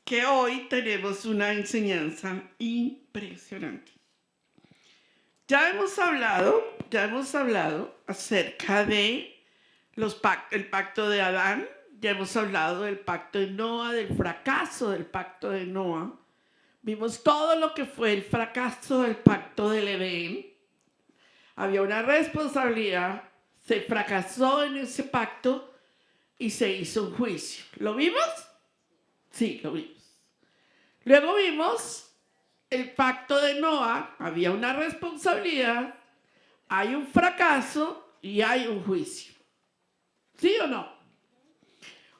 que hoy tenemos una enseñanza impresionante. Ya hemos hablado acerca de el pacto de Adán, ya hemos hablado del pacto de Noa, del fracaso del pacto de Noa. Vimos todo lo que fue el fracaso del pacto del Edén. Había una responsabilidad, se fracasó en ese pacto y se hizo un juicio. ¿Lo vimos? Sí, lo vimos. Luego vimos el pacto de Noa, había una responsabilidad, hay un fracaso y hay un juicio. ¿Sí o no?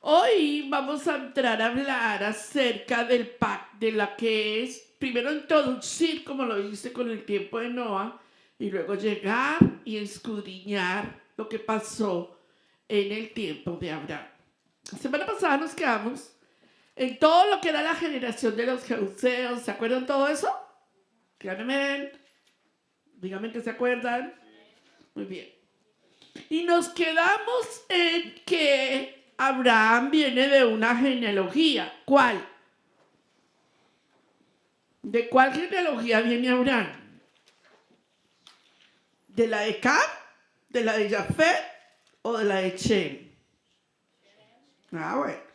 Hoy vamos a entrar a hablar acerca del pacto, de la que es, primero introducir, como lo hice con el tiempo de Noa, y luego llegar y escudriñar lo que pasó en el tiempo de Abraham. La semana pasada nos quedamos en todo lo que era la generación de los jebuseos. ¿Se acuerdan todo eso? Díganme que se acuerdan. Muy bien. Y nos quedamos en que Abraham viene de una genealogía. ¿Cuál? ¿De cuál genealogía viene Abraham? ¿De la de Cam? ¿De la de Jafet? ¿O de la de Shem? Bueno.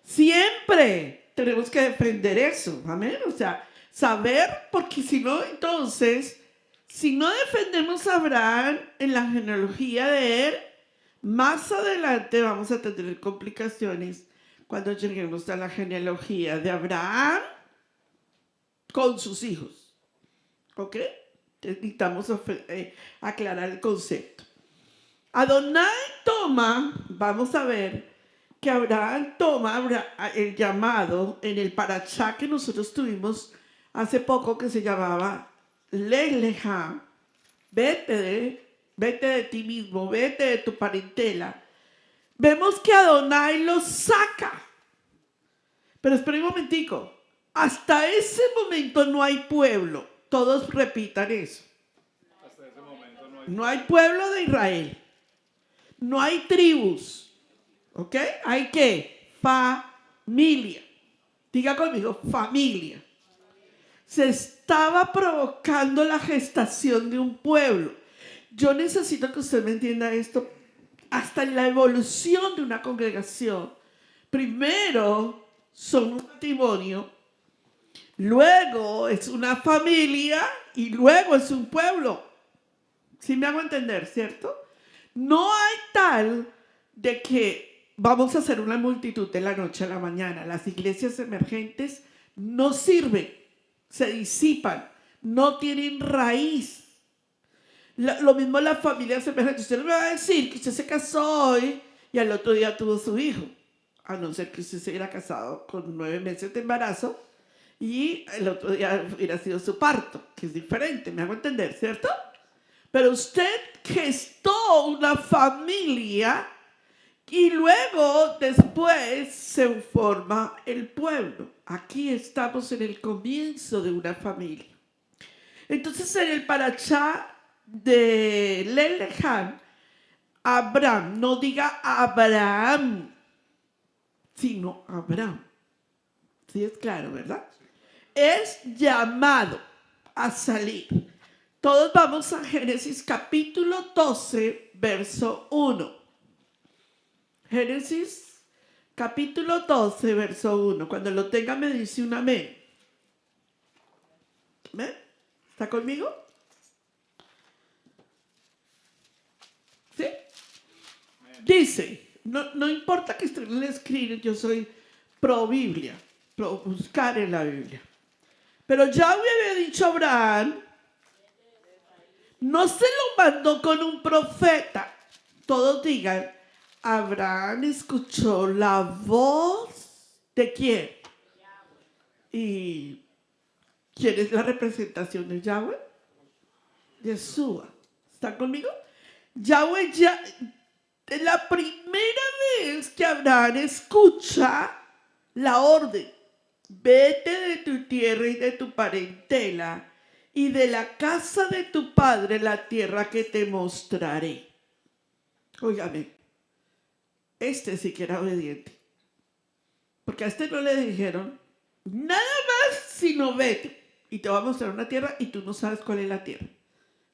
Siempre tenemos que defender eso. Amén. O sea, saber, porque si no, entonces, si no defendemos a Abraham en la genealogía de él, más adelante vamos a tener complicaciones cuando lleguemos a la genealogía de Abraham con sus hijos. ¿Ok? Necesitamos aclarar el concepto. Adonai toma, vamos a ver, que Abraham toma el llamado en el parashá que nosotros tuvimos hace poco, que se llamaba Lech Lecha, vete de ti mismo, vete de tu parentela. Vemos que Adonai lo saca. Pero espera un momentico. Hasta ese momento no hay pueblo. Todos repitan eso. Hasta ese momento No hay pueblo de Israel. No hay tribus. ¿Ok? ¿Hay qué? Familia. Diga conmigo, familia. Se estaba provocando la gestación de un pueblo. Yo necesito que usted me entienda esto. Hasta en la evolución de una congregación, primero son un matrimonio, luego es una familia y luego es un pueblo. ¿Sí me hago entender, cierto? No hay tal de que vamos a hacer una multitud de la noche a la mañana. Las iglesias emergentes no sirven, se disipan, no tienen raíz. Lo mismo las familias emergentes. Usted no me va a decir que usted se casó hoy y al otro día tuvo su hijo, a no ser que usted se hubiera casado con 9 meses de embarazo y el otro día hubiera sido su parto, que es diferente, me hago entender, ¿cierto? Pero usted gestó una familia y luego después se forma el pueblo. Aquí estamos en el comienzo de una familia. Entonces en el parashá de Lech Lecha, Abraham, no diga Abraham, sino Abraham. ¿Sí es claro, verdad? Es llamado a salir. Todos vamos a Génesis capítulo 12, verso 1. Génesis capítulo 12, verso 1. Cuando lo tenga me dice un amén. ¿Amén? ¿Está conmigo? ¿Sí? Dice, no importa que usted le escriba, yo soy pro Biblia, pro buscar en la Biblia. Pero Yahweh había dicho a Abraham, no se lo mandó con un profeta. Todos digan, Abraham escuchó la voz de quién. ¿Y quién es la representación de Yahweh? Yeshua. ¿Están conmigo? Yahweh ya... Es la primera vez que Abraham escucha la orden. Vete de tu tierra y de tu parentela y de la casa de tu padre la tierra que te mostraré. Óigame, este sí que era obediente. Porque a este no le dijeron, Nada más sino vete. Y te voy a mostrar una tierra y tú no sabes cuál es la tierra.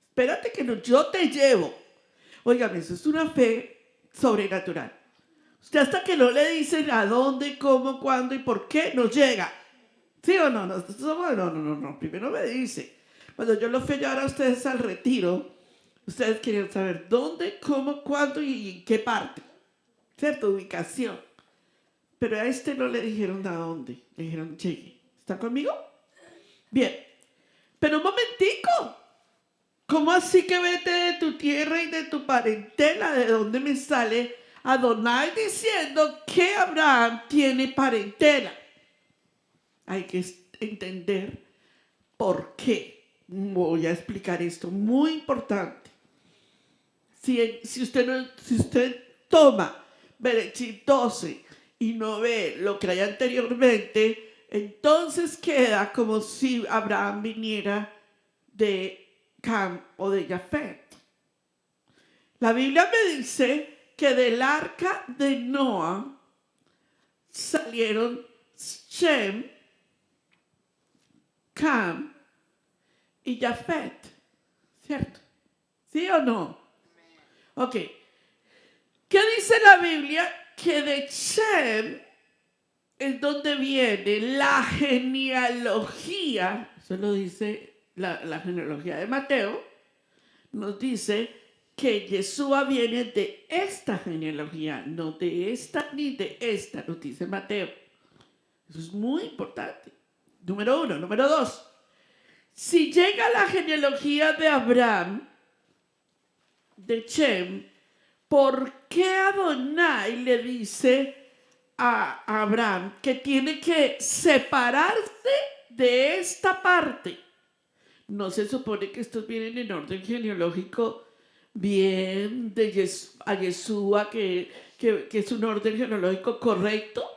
Espérate que no, yo te llevo. Óigame, eso es una fe sobrenatural. Usted hasta que no le dicen a dónde, cómo, cuándo y por qué, no llega. ¿Sí o no? No. Primero me dice. Cuando yo los fui a llevar a ustedes al retiro, ustedes querían saber dónde, cómo, cuándo y en qué parte. ¿Cierto? Ubicación. Pero a este no le dijeron a dónde. Le dijeron, llegue. ¿Está conmigo? Bien. Pero un momentico. ¿Cómo así que vete de tu tierra y de tu parentela? ¿De dónde me sale Adonai diciendo que Abraham tiene parentela? Hay que entender por qué. Voy a explicar esto, muy importante. Si usted toma Berechit 12 y no ve lo que hay anteriormente, entonces queda como si Abraham viniera de Cam o de Jafet. La Biblia me dice que del arca de Noah salieron Shem, Cam y Jafet, ¿cierto? ¿Sí o no? Ok. ¿Qué dice la Biblia? Que de Shem es donde viene la genealogía, eso lo dice la genealogía de Mateo, nos dice que Yeshua viene de esta genealogía, no de esta ni de esta, nos dice Mateo. Eso es muy importante. Número 1. Número 2. Si llega la genealogía de Abraham, de Shem, ¿por qué Adonai le dice a Abraham que tiene que separarse de esta parte? ¿No se supone que estos vienen en orden genealógico bien de a Yeshua, que es un orden genealógico correcto?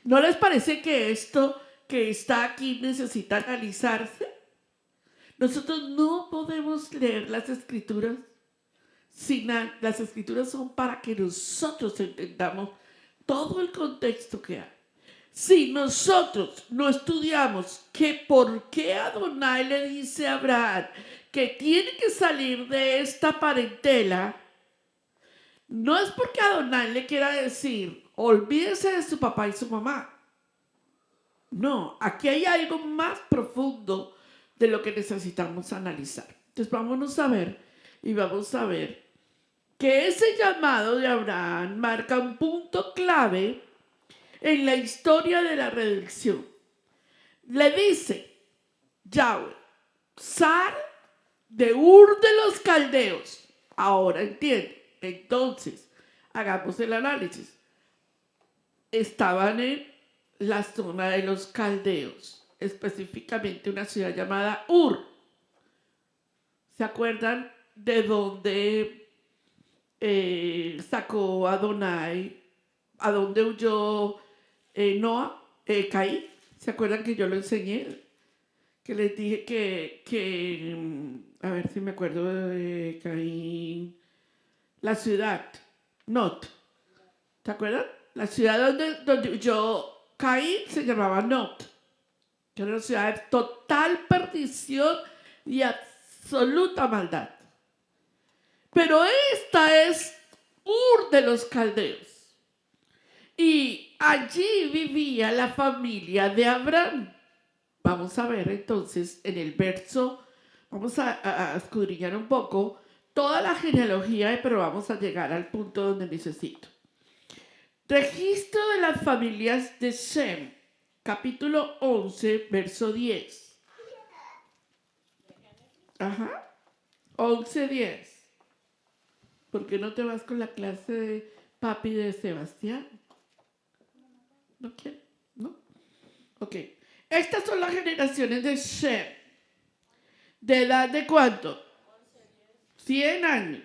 ¿No les parece que esto que está aquí necesita analizarse? Nosotros no podemos leer las escrituras las escrituras son para que nosotros entendamos todo el contexto que hay. Si nosotros no estudiamos que por qué Adonai le dice a Abraham que tiene que salir de esta parentela, no es porque Adonai le quiera decir, olvídese de su papá y su mamá. No, aquí hay algo más profundo de lo que necesitamos analizar. Entonces vámonos a ver y vamos a ver que ese llamado de Abraham marca un punto clave en la historia de la redención. Le dice Yahweh, sal de Ur de los Caldeos. Ahora entiende. Entonces, hagamos el análisis. Estaban en la zona de los caldeos, específicamente una ciudad llamada Ur. ¿Se acuerdan de dónde sacó Adonai, a dónde huyó Noah, Caín? ¿Se acuerdan que yo lo enseñé? Que les dije a ver si me acuerdo de Caín, la ciudad, Not. ¿Se acuerdan? La ciudad donde huyó Caín se llamaba Not, que era una ciudad de total perdición y absoluta maldad. Pero esta es Ur de los Caldeos. Y allí vivía la familia de Abraham. Vamos a ver entonces en el verso, vamos a escudriñar un poco toda la genealogía, pero vamos a llegar al punto donde necesito. Registro de las familias de Shem, capítulo 11, verso 10. Ajá, 11:10. ¿Por qué no te vas con la clase de papi de Sebastián? ¿No quieres? ¿No? Ok. Estas son las generaciones de Shem. ¿De edad de cuánto? 100 años.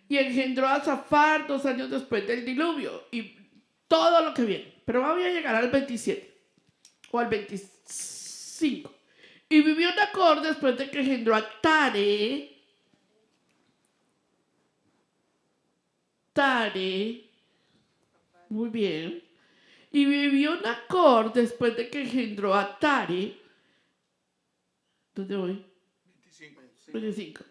Y engendró a Zafar 2 años después del diluvio. Y todo lo que viene. Pero voy a llegar al 27. O al 25. Y vivió Nacor después de que engendró a Tare. Muy bien. Y vivió Nacor después de que engendró a Tare. ¿Dónde voy? 25.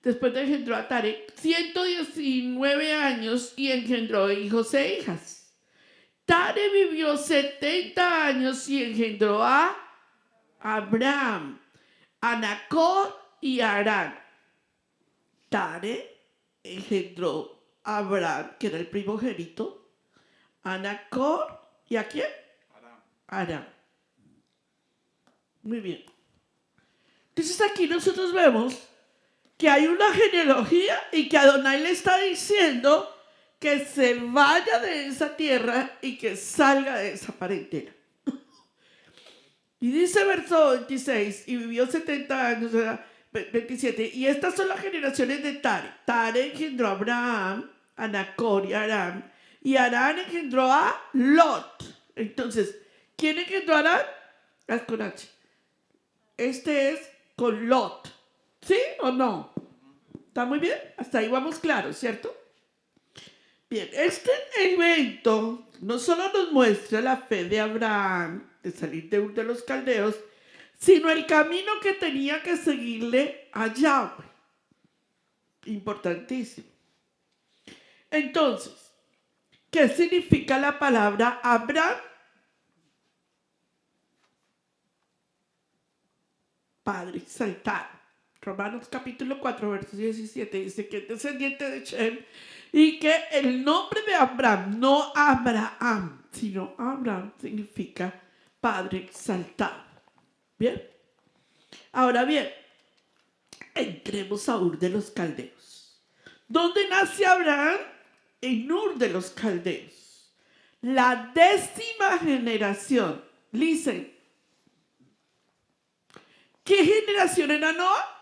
Después de engendró a Tare 119 años y engendró hijos e hijas. Tare vivió 70 años y engendró a Abraham, a Nacor y a Harán. Tare engendró a Abraham, que era el primogénito, a Nacor y a quién? Harán. Muy bien. Entonces aquí nosotros vemos que hay una genealogía y que Adonai le está diciendo que se vaya de esa tierra y que salga de esa parentela. Y dice verso 26, y vivió 70 años, 27, y estas son las generaciones de Tare. Tare engendró a Abraham, a Nacor y a Harán, y Harán engendró a Lot. Entonces, ¿quién engendró a Harán? Es con H. Este es con Lot. ¿Sí o no? ¿Está muy bien? Hasta ahí vamos claros, ¿cierto? Bien, este evento no solo nos muestra la fe de Abraham de salir de Ur de los Caldeos, sino el camino que tenía que seguirle a Yahweh. Importantísimo. Entonces, ¿qué significa la palabra Abraham? Padre exaltado. Romanos capítulo 4, verso 17 dice que es descendiente de Shem y que el nombre de Abraham, no Abraham, sino Abraham significa Padre exaltado. ¿Bien? Ahora bien, entremos a Ur de los Caldeos. ¿Dónde nace Abraham? En Ur de los Caldeos. La 10ª generación. Listen. ¿Qué generación era Noah?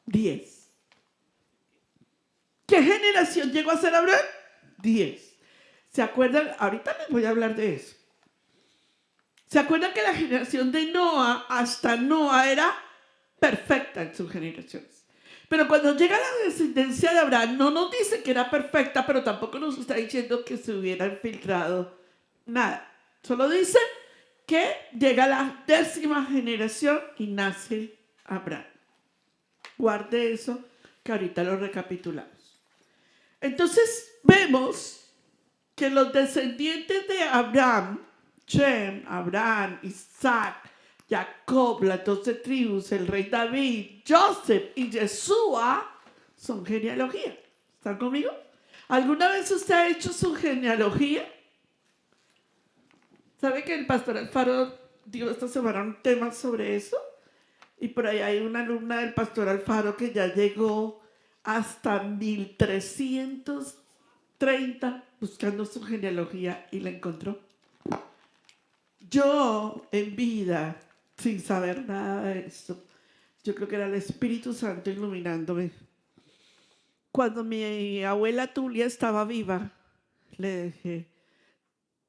10. ¿Qué generación llegó a ser Abraham? 10. ¿Se acuerdan? Ahorita les voy a hablar de eso. ¿Se acuerdan que la generación de Noah hasta Noah era perfecta en sus generaciones? Pero cuando llega la descendencia de Abraham, no nos dice que era perfecta, pero tampoco nos está diciendo que se hubiera infiltrado nada. Solo dice que llega la 10ª generación y nace Abraham. Guarde eso, que ahorita lo recapitulamos. Entonces vemos que los descendientes de Abraham, Shem, Abraham, Isaac, Jacob, las 12 tribus, el rey David, Joseph y Yeshua son genealogía. ¿Están conmigo? ¿Alguna vez usted ha hecho su genealogía? ¿Sabe que el pastor Alfaro dio esta semana un tema sobre eso? Y por ahí hay una alumna del pastor Alfaro que ya llegó hasta 1330 buscando su genealogía y la encontró. Yo en vida, sin saber nada de esto, yo creo que era el Espíritu Santo iluminándome. Cuando mi abuela Tulia estaba viva, le dije: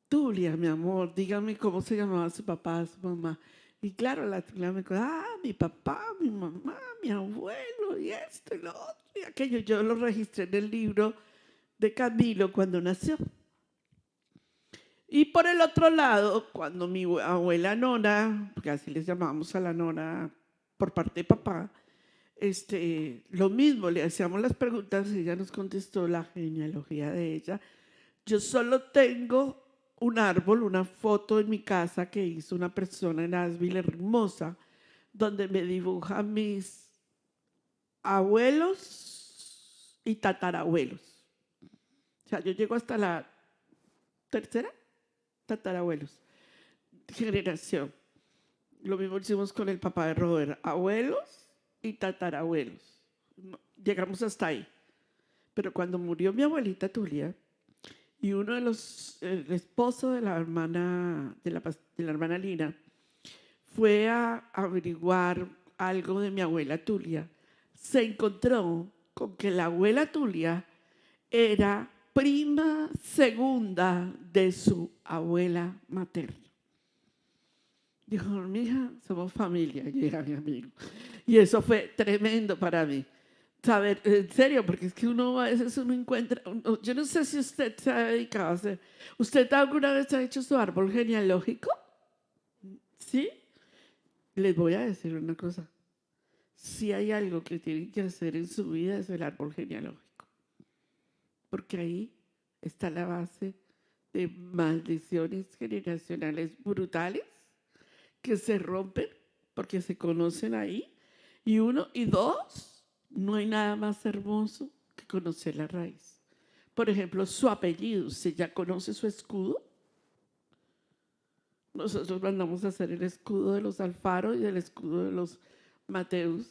Tulia, mi amor, dígame cómo se llamaba su papá, su mamá. Y claro, la Tulia me dijo: mi papá, mi mamá, mi abuelo, y esto, y lo otro, y aquello. Yo lo registré en el libro de Camilo cuando nació. Y por el otro lado, cuando mi abuela Nona, porque así les llamábamos a la Nona por parte de papá, lo mismo, le hacíamos las preguntas y ella nos contestó la genealogía de ella. Yo solo tengo un árbol, una foto en mi casa que hizo una persona en Asheville hermosa, donde me dibuja mis abuelos y tatarabuelos. O sea, yo llego hasta la 3ª tatarabuelos, generación. Lo mismo hicimos con el papá de Robert, abuelos y tatarabuelos. Llegamos hasta ahí. Pero cuando murió mi abuelita Tulia, y uno de el esposo de la hermana Lina, fue a averiguar algo de mi abuela Tulia, se encontró con que la abuela Tulia era prima segunda de su abuela materna. Dijo: mija, somos familia, y era mi amigo. Y eso fue tremendo para mí, saber, en serio, porque es que uno a veces uno encuentra, yo no sé si usted se ha dedicado a hacer, ¿usted alguna vez ha hecho su árbol genealógico? ¿Sí? Les voy a decir una cosa, si hay algo que tienen que hacer en su vida es el árbol genealógico, porque ahí está la base de maldiciones generacionales brutales que se rompen porque se conocen ahí, y uno, y dos, no hay nada más hermoso que conocer la raíz. Por ejemplo, su apellido, ¿usted ya conoce su escudo? Nosotros mandamos a hacer el escudo de los Alfaro y el escudo de los Mateus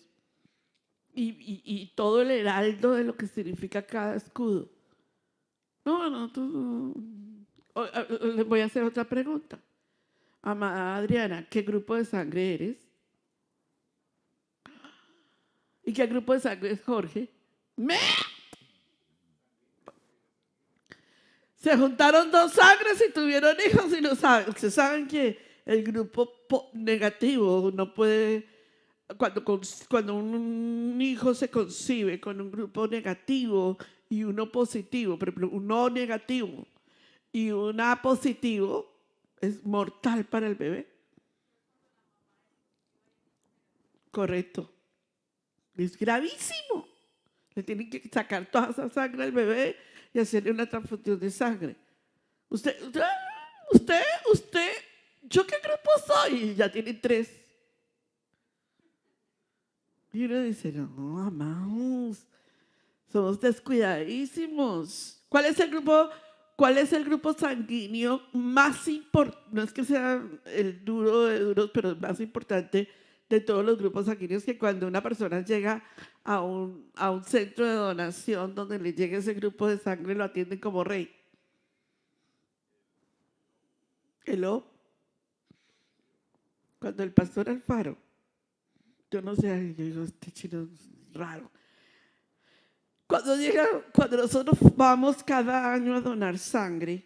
y todo el heraldo de lo que significa cada escudo. No, les voy a hacer otra pregunta. Amada Adriana, ¿qué grupo de sangre eres? ¿Y qué grupo de sangre es Jorge? Se juntaron dos sangres y tuvieron hijos y no saben. Ustedes saben que el grupo negativo no puede, cuando un hijo se concibe con un grupo negativo y uno positivo, por ejemplo, uno negativo y una positivo, es mortal para el bebé. Correcto. Es gravísimo. Le tienen que sacar toda esa sangre al bebé y hacerle una transfusión de sangre. Usted, ¿yo qué grupo soy? Y ya tienen 3. Y uno dice, no, amados, somos descuidadísimos. ¿Cuál es el grupo sanguíneo más importante? No es que sea el duro de duros, pero el más importante de todos los grupos sanguíneos, que cuando una persona llega a un centro de donación donde le llegue ese grupo de sangre, lo atienden como rey. Hello. Cuando el pastor Alfaro, yo no sé, yo digo, este chino es raro. Cuando nosotros vamos cada año a donar sangre,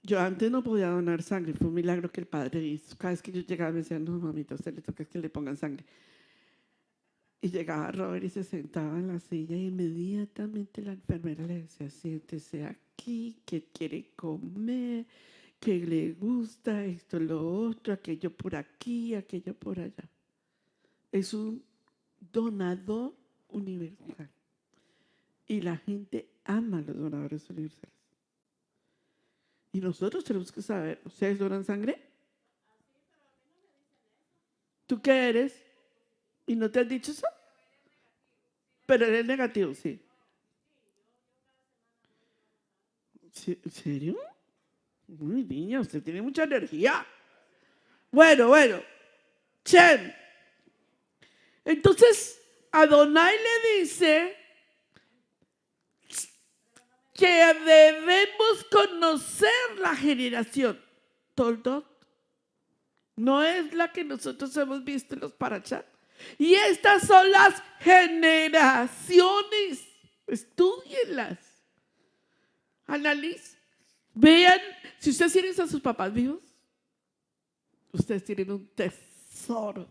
yo antes no podía donar sangre, fue un milagro que el padre hizo. Cada vez que yo llegaba me decían, no, mamita, a usted le toca que le pongan sangre. Y llegaba Robert y se sentaba en la silla y inmediatamente la enfermera le decía, siéntese aquí, que quiere comer, que le gusta esto, lo otro, aquello por aquí, aquello por allá. Es un donador universal. Y la gente ama a los donadores universales. Y nosotros tenemos que saber, ¿ustedes donan sangre? ¿Tú qué eres? ¿Y no te han dicho eso? Pero eres negativo, sí. ¿Sí? ¿En serio? Muy niña, usted tiene mucha energía. Bueno. Chen. Entonces, Adonai le dice que debemos conocer la generación Toldot. No es la que nosotros hemos visto en los Parashat. Y estas son las generaciones. Estúdienlas. Analicen. Vean, si ustedes tienen a sus papás vivos, ustedes tienen un tesoro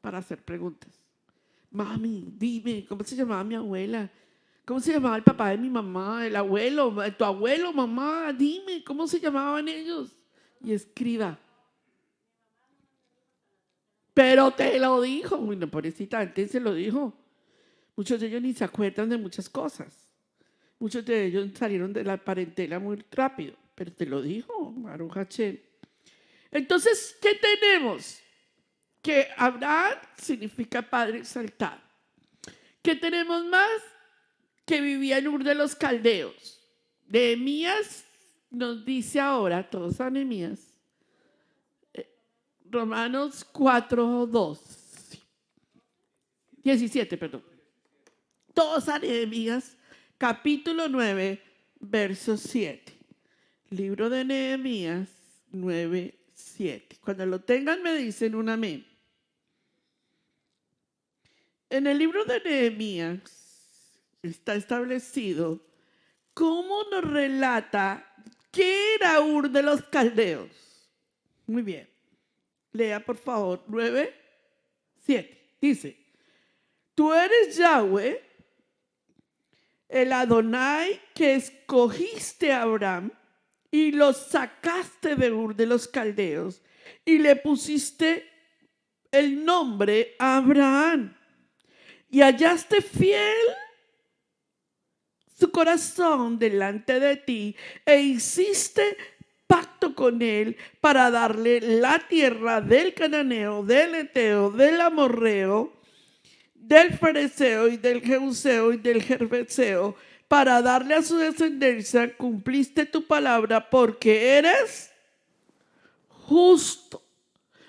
para hacer preguntas. Mami, dime, ¿cómo se llamaba mi abuela? ¿Cómo se llamaba el papá de mi mamá? El abuelo, tu abuelo, mamá, dime, ¿cómo se llamaban ellos? Y escriba. Pero te lo dijo. Bueno, pobrecita, antes se lo dijo. Muchos de ellos ni se acuerdan de muchas cosas. Muchos de ellos salieron de la parentela muy rápido. Pero te lo dijo, Baruch Hashem. Entonces, ¿qué tenemos? Que Abraham significa padre exaltado. ¿Qué tenemos más? Que vivía en Ur de los Caldeos. Nehemías nos dice ahora, todos a Nehemías, Romanos 4:2. 17, perdón. Todos a Nehemías, capítulo 9, verso 7. Libro de Nehemías 9:7. Cuando lo tengan me dicen un amén. En el libro de Nehemías está establecido cómo nos relata qué era Ur de los Caldeos. Muy bien. Lea por favor 9:7. Dice, tú eres Yahweh, el Adonai que escogiste a Abraham y lo sacaste de Ur de los Caldeos y le pusiste el nombre Abraham y hallaste fiel su corazón delante de ti e hiciste pacto con él para darle la tierra del cananeo, del eteo, del amorreo, del fereceo y del jebuseo y del gergeseo, para darle a su descendencia. Cumpliste tu palabra porque eres justo.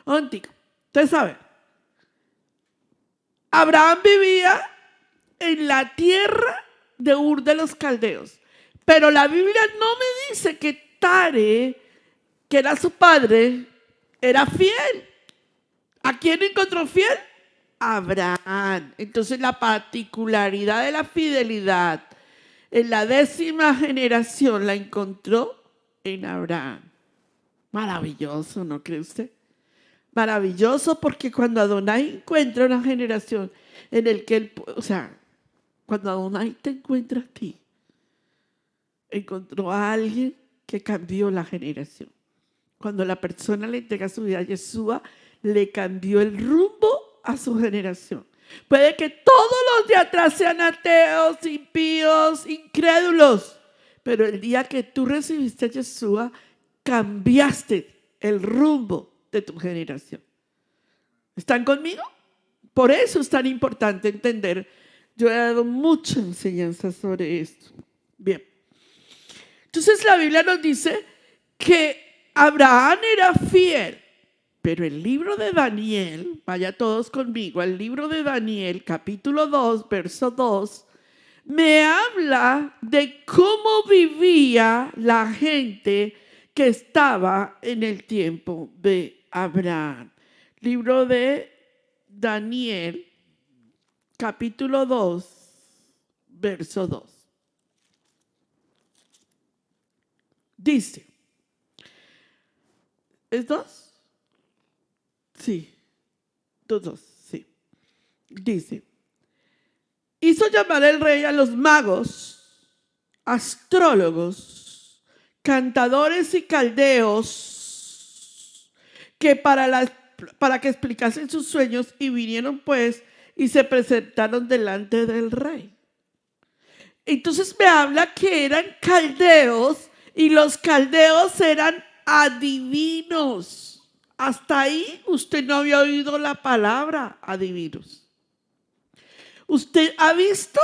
Antico. Ustedes saben, Abraham vivía en la tierra de Ur de los Caldeos, pero la Biblia no me dice que Tare, que era su padre, era fiel. ¿A quién encontró fiel? Abraham. Entonces la particularidad de la fidelidad en la 10ª generación la encontró en Abraham. Maravilloso, ¿no cree usted? Maravilloso, porque cuando Adonai encuentra una generación en el que él, cuando Adonai te encuentra a ti, encontró a alguien que cambió la generación. Cuando la persona le entrega su vida a Yeshua, le cambió el rumbo a su generación. Puede que todos los de atrás sean ateos, impíos, incrédulos, pero el día que tú recibiste a Yeshua, cambiaste el rumbo de tu generación. ¿Están conmigo? Por eso es tan importante entender. Yo he dado mucha enseñanza sobre esto. Bien. Entonces la Biblia nos dice que Abraham era fiel, pero el libro de Daniel, vaya todos conmigo, el libro de Daniel, capítulo 2, verso 2, me habla de cómo vivía la gente que estaba en el tiempo de Abraham. Libro de Daniel, capítulo 2, verso 2. Dice, ¿es 2? Sí, 2, sí. Dice, hizo llamar el rey a los magos, astrólogos, cantadores y caldeos, que para que explicasen sus sueños, y vinieron pues y se presentaron delante del rey. Entonces me habla que eran caldeos, y los caldeos eran adivinos. Hasta ahí usted no había oído la palabra adivinos. Usted ha visto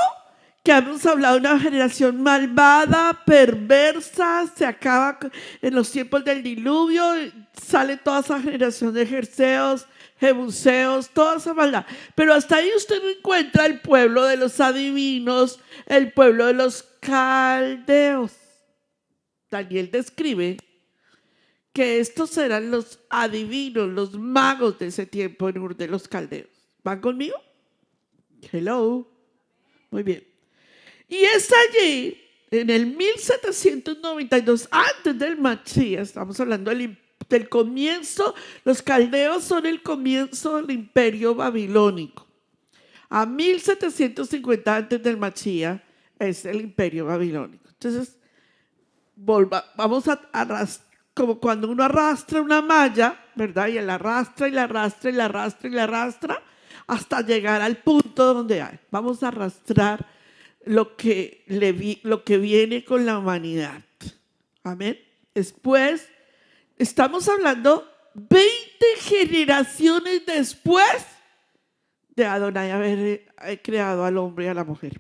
que hemos hablado de una generación malvada, perversa, se acaba en los tiempos del diluvio, sale toda esa generación de jerseos, jebuseos, toda esa maldad. Pero hasta ahí usted no encuentra el pueblo de los adivinos, el pueblo de los caldeos. Daniel describe que estos eran los adivinos, los magos de ese tiempo en Ur de los Caldeos. ¿Van conmigo? Hello. Muy bien. Y es allí, en el 1792, antes del Mashiach, estamos hablando del comienzo, los caldeos son el comienzo del imperio babilónico. A 1750 antes del Mashiach es el imperio babilónico. Entonces, vamos a arrastrar, como cuando uno arrastra una malla, ¿verdad? Y la arrastra y la arrastra y la arrastra y la arrastra hasta llegar al punto donde hay. Vamos a arrastrar lo que viene con la humanidad. Amén. Después, estamos hablando 20 generaciones después de Adonai haber creado al hombre y a la mujer.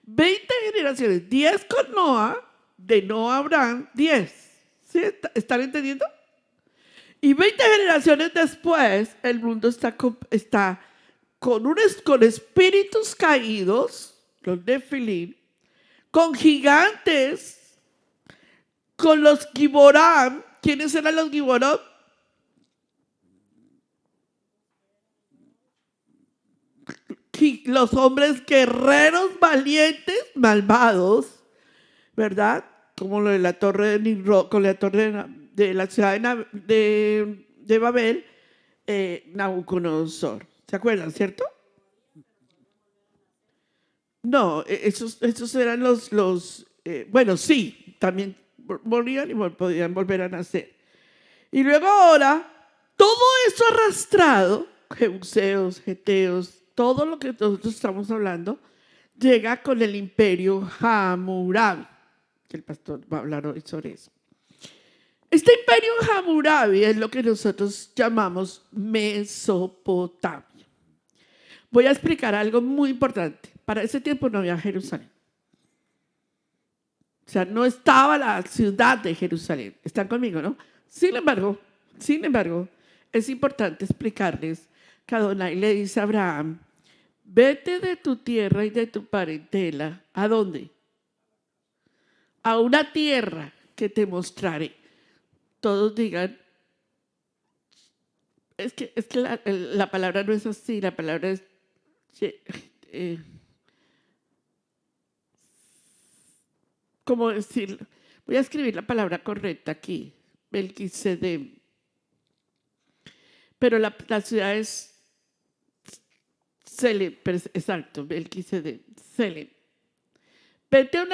20 generaciones, 10 con Noah, de Noah a Abraham, 10. ¿Sí? ¿Están entendiendo? Y 20 generaciones después, el mundo está con espíritus caídos, los Nefilim, con gigantes, con los Giboram. ¿Quiénes eran los Giboram? Los hombres guerreros, valientes, malvados, ¿verdad? Como lo de la torre de Nimrod, con la torre de la ciudad de Babel, Nabucodonosor. ¿Se acuerdan, cierto? No, esos eran bueno, sí, también morían y podían volver a nacer. Y luego ahora, todo eso arrastrado, Jebuseos, Geteos, todo lo que nosotros estamos hablando, llega con el imperio Hammurabi, que el pastor va a hablar hoy sobre eso. Este imperio Hammurabi es lo que nosotros llamamos Mesopotamia. Voy a explicar algo muy importante. Para ese tiempo no había Jerusalén. O sea, no estaba la ciudad de Jerusalén. ¿Están conmigo, no? Sin embargo, es importante explicarles que Adonai le dice a Abraham, vete de tu tierra y de tu parentela. ¿A dónde? A una tierra que te mostraré. Todos digan, es que la palabra no es así, la palabra es, ¿cómo decirlo? Voy a escribir la palabra correcta aquí, Melquisedec. Pero la ciudad es Selem, exacto, Melquisedec, Selem. Vete a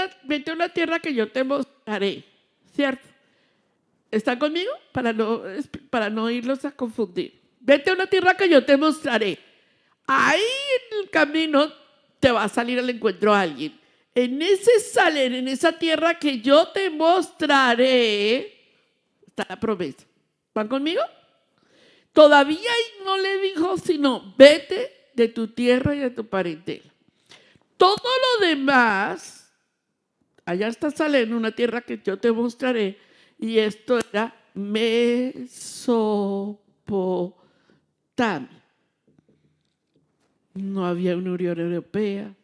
una tierra que yo te mostraré, ¿cierto? ¿Están conmigo? Para no irlos a confundir. Vete a una tierra que yo te mostraré. Ahí en el camino te va a salir al encuentro a alguien. En esa tierra que yo te mostraré, está la promesa. ¿Van conmigo? Todavía no le dijo, sino vete de tu tierra y de tu parentela. Todo lo demás, allá está Salem, una tierra que yo te mostraré, y esto era Mesopotamia. No había una Unión Europea,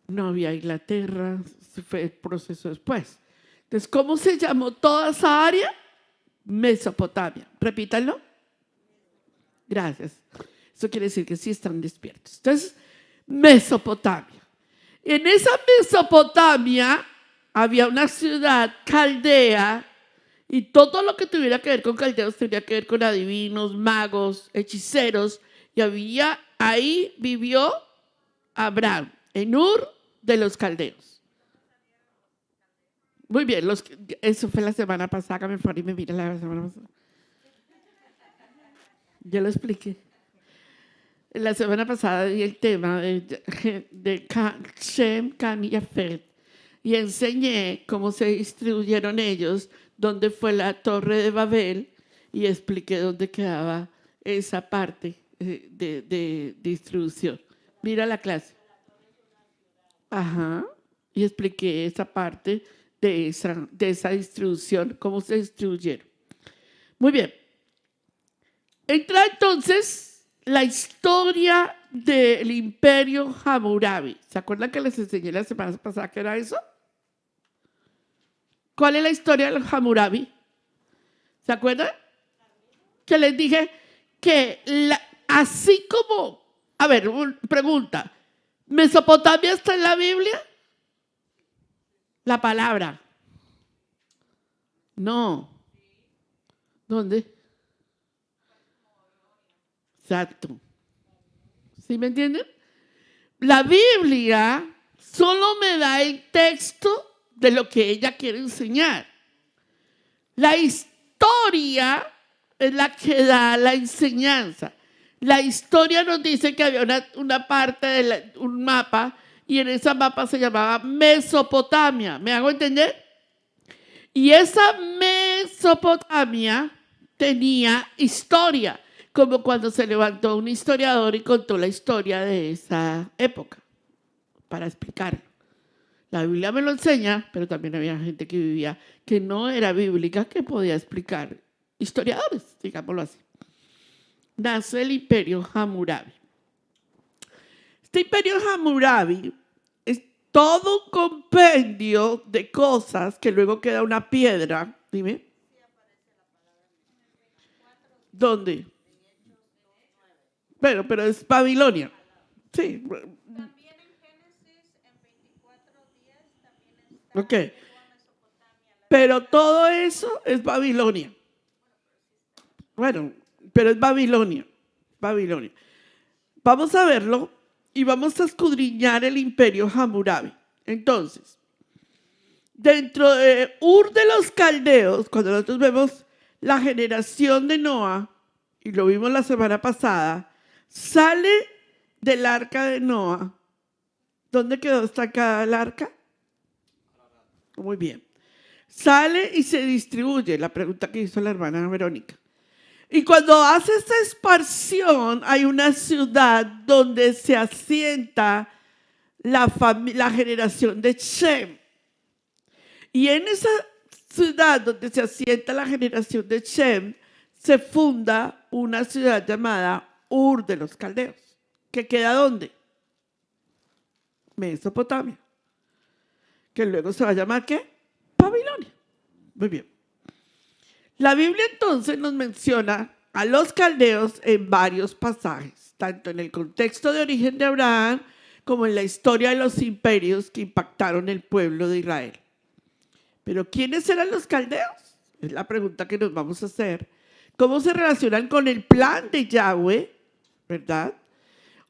no había Inglaterra, fue el proceso después. Entonces, ¿cómo se llamó toda esa área? Mesopotamia. Repítanlo. Gracias. Eso quiere decir que sí están despiertos. Entonces, Mesopotamia. En esa Mesopotamia había una ciudad caldea y todo lo que tuviera que ver con caldeos tenía que ver con adivinos, magos, hechiceros. Y ahí vivió Abraham, en Ur de los caldeos. Muy bien, eso fue la semana pasada, me fue y me mira la semana pasada. Ya lo expliqué. La semana pasada di el tema de Shem, Cam y Yafet y enseñé cómo se distribuyeron ellos, dónde fue la Torre de Babel y expliqué dónde quedaba esa parte de distribución. Mira la clase. Ajá. Y expliqué esa parte de esa distribución, cómo se distribuyeron. Muy bien. Entra entonces la historia del imperio Hammurabi. ¿Se acuerdan que les enseñé la semana pasada qué era eso? ¿Cuál es la historia del Hammurabi? ¿Se acuerdan? Que les dije que así como, a ver, pregunta, ¿Mesopotamia está en la Biblia? La palabra. No. ¿Dónde? Exacto. ¿Sí me entienden? La Biblia solo me da el texto de lo que ella quiere enseñar. La historia es la que da la enseñanza. La historia nos dice que había una parte un mapa y en ese mapa se llamaba Mesopotamia. ¿Me hago entender? Y esa Mesopotamia tenía historia, como cuando se levantó un historiador y contó la historia de esa época, para explicarlo. La Biblia me lo enseña, pero también había gente que vivía que no era bíblica, que podía explicar. Historiadores, digámoslo así. Nace el imperio Hammurabi. Este imperio Hammurabi es todo un compendio de cosas que luego queda una piedra. Dime. ¿Dónde? Pero es Babilonia. Sí. También en Génesis, en 24:10, también está Ok. Pero todo eso es Babilonia. Bueno, pero es Babilonia. Babilonia. Vamos a verlo y vamos a escudriñar el imperio Hammurabi. Entonces, dentro de Ur de los Caldeos, cuando nosotros vemos la generación de Noa, y lo vimos la semana pasada, sale del arca de Noa. ¿Dónde quedó estancada el arca? Muy bien. Sale y se distribuye, la pregunta que hizo la hermana Verónica. Y cuando hace esta esparción, hay una ciudad donde se asienta la generación de Shem. Y en esa ciudad donde se asienta la generación de Shem, se funda una ciudad llamada Ur de los Caldeos. ¿Que queda dónde? Mesopotamia. Que luego se va a llamar ¿qué? Babilonia. Muy bien. La Biblia entonces nos menciona a los caldeos en varios pasajes, tanto en el contexto de origen de Abraham como en la historia de los imperios que impactaron el pueblo de Israel. Pero ¿quiénes eran los caldeos? Es la pregunta que nos vamos a hacer. ¿Cómo se relacionan con el plan de Yahweh? ¿Verdad?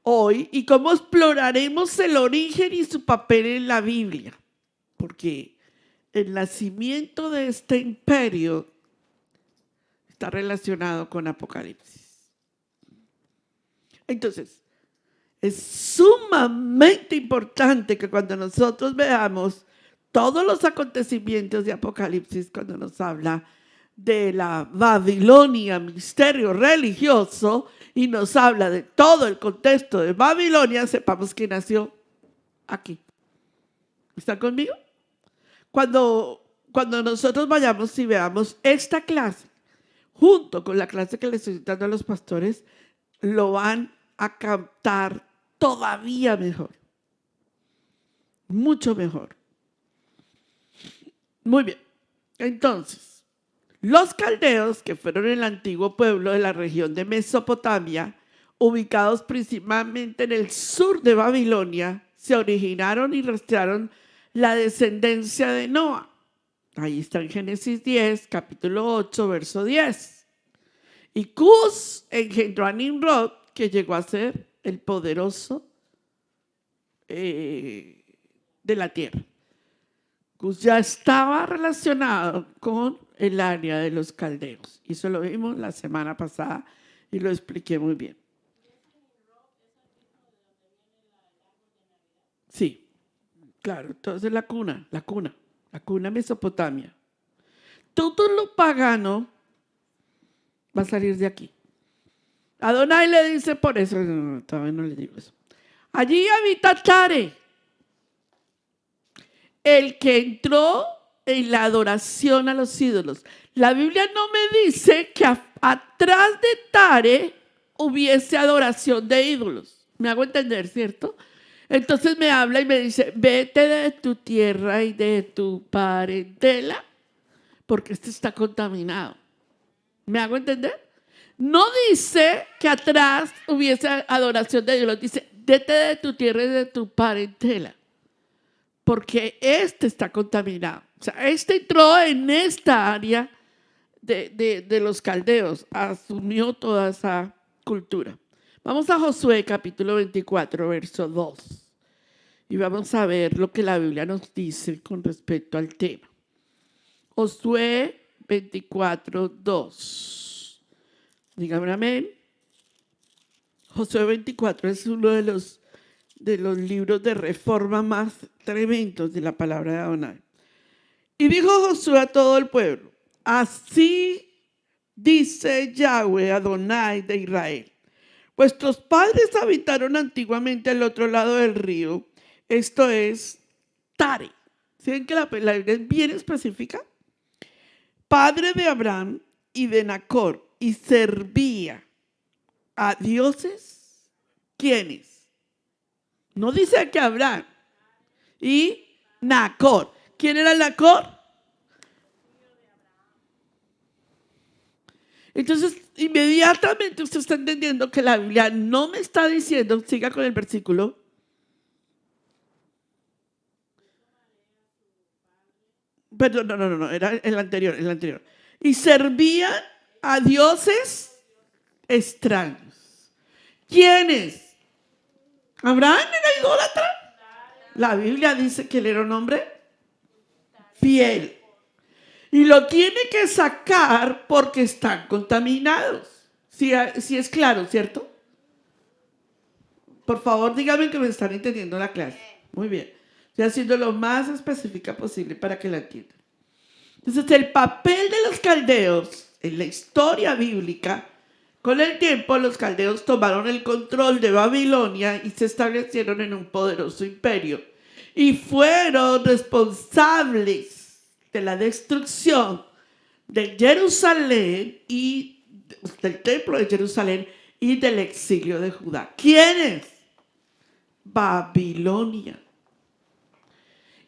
Hoy, y cómo exploraremos el origen y su papel en la Biblia. Porque el nacimiento de este imperio está relacionado con Apocalipsis. Entonces, es sumamente importante que cuando nosotros veamos todos los acontecimientos de Apocalipsis, cuando nos habla de la Babilonia, misterio religioso, y nos habla de todo el contexto de Babilonia, sepamos que nació aquí. ¿Están conmigo? Cuando nosotros vayamos y veamos esta clase, junto con la clase que les estoy dando a los pastores, lo van a captar todavía mejor. Mucho mejor. Muy bien. Entonces, los caldeos, que fueron el antiguo pueblo de la región de Mesopotamia, ubicados principalmente en el sur de Babilonia, se originaron y rastrearon la descendencia de Noa. Ahí está en Génesis 10, capítulo 8, verso 10. Y Cus engendró a Nimrod, que llegó a ser el poderoso de la tierra. Cus ya estaba relacionado con el área de los caldeos. Y eso lo vimos la semana pasada y lo expliqué muy bien. Sí, claro, entonces la cuna Mesopotamia. Todo lo pagano va a salir de aquí. Adonai le dice por eso, no, todavía no le digo eso. Allí habita Tare, el que entró en la adoración a los ídolos. La Biblia no me dice que atrás de Tare hubiese adoración de ídolos. ¿Me hago entender, cierto? Entonces me habla y me dice, vete de tu tierra y de tu parentela, porque este está contaminado. ¿Me hago entender? No dice que atrás hubiese adoración de ídolos, dice, vete de tu tierra y de tu parentela, porque este está contaminado. O sea, este entró en esta área de los caldeos, asumió toda esa cultura. Vamos a Josué capítulo 24, verso 2. Y vamos a ver lo que la Biblia nos dice con respecto al tema. Josué 24, 2. Dígame amén. Josué 24 es uno de los libros de reforma más tremendos de la palabra de Adonai. Y dijo Josué a todo el pueblo, así dice Yahweh Adonai de Israel. Vuestros padres habitaron antiguamente al otro lado del río, esto es Tare. ¿Saben que la Biblia es bien específica? Padre de Abraham y de Nacor, y servía a dioses, ¿quiénes? No dice que Abraham y Nacor. ¿Quién era Nacor? Entonces, inmediatamente usted está entendiendo que la Biblia no me está diciendo, siga con el versículo. Perdón, no, era el anterior. Y servían a dioses extraños. ¿Quiénes? ¿Abraham era idólatra? La Biblia dice que él era un hombre fiel. Y lo tiene que sacar porque están contaminados. Si es claro, ¿cierto? Por favor, díganme que me están entendiendo la clase. Muy bien. Estoy haciendo lo más específica posible para que la entiendan. Entonces, el papel de los caldeos en la historia bíblica, con el tiempo los caldeos tomaron el control de Babilonia y se establecieron en un poderoso imperio. Y fueron responsables de la destrucción de Jerusalén y del templo de Jerusalén y del exilio de Judá. ¿Quiénes? Babilonia.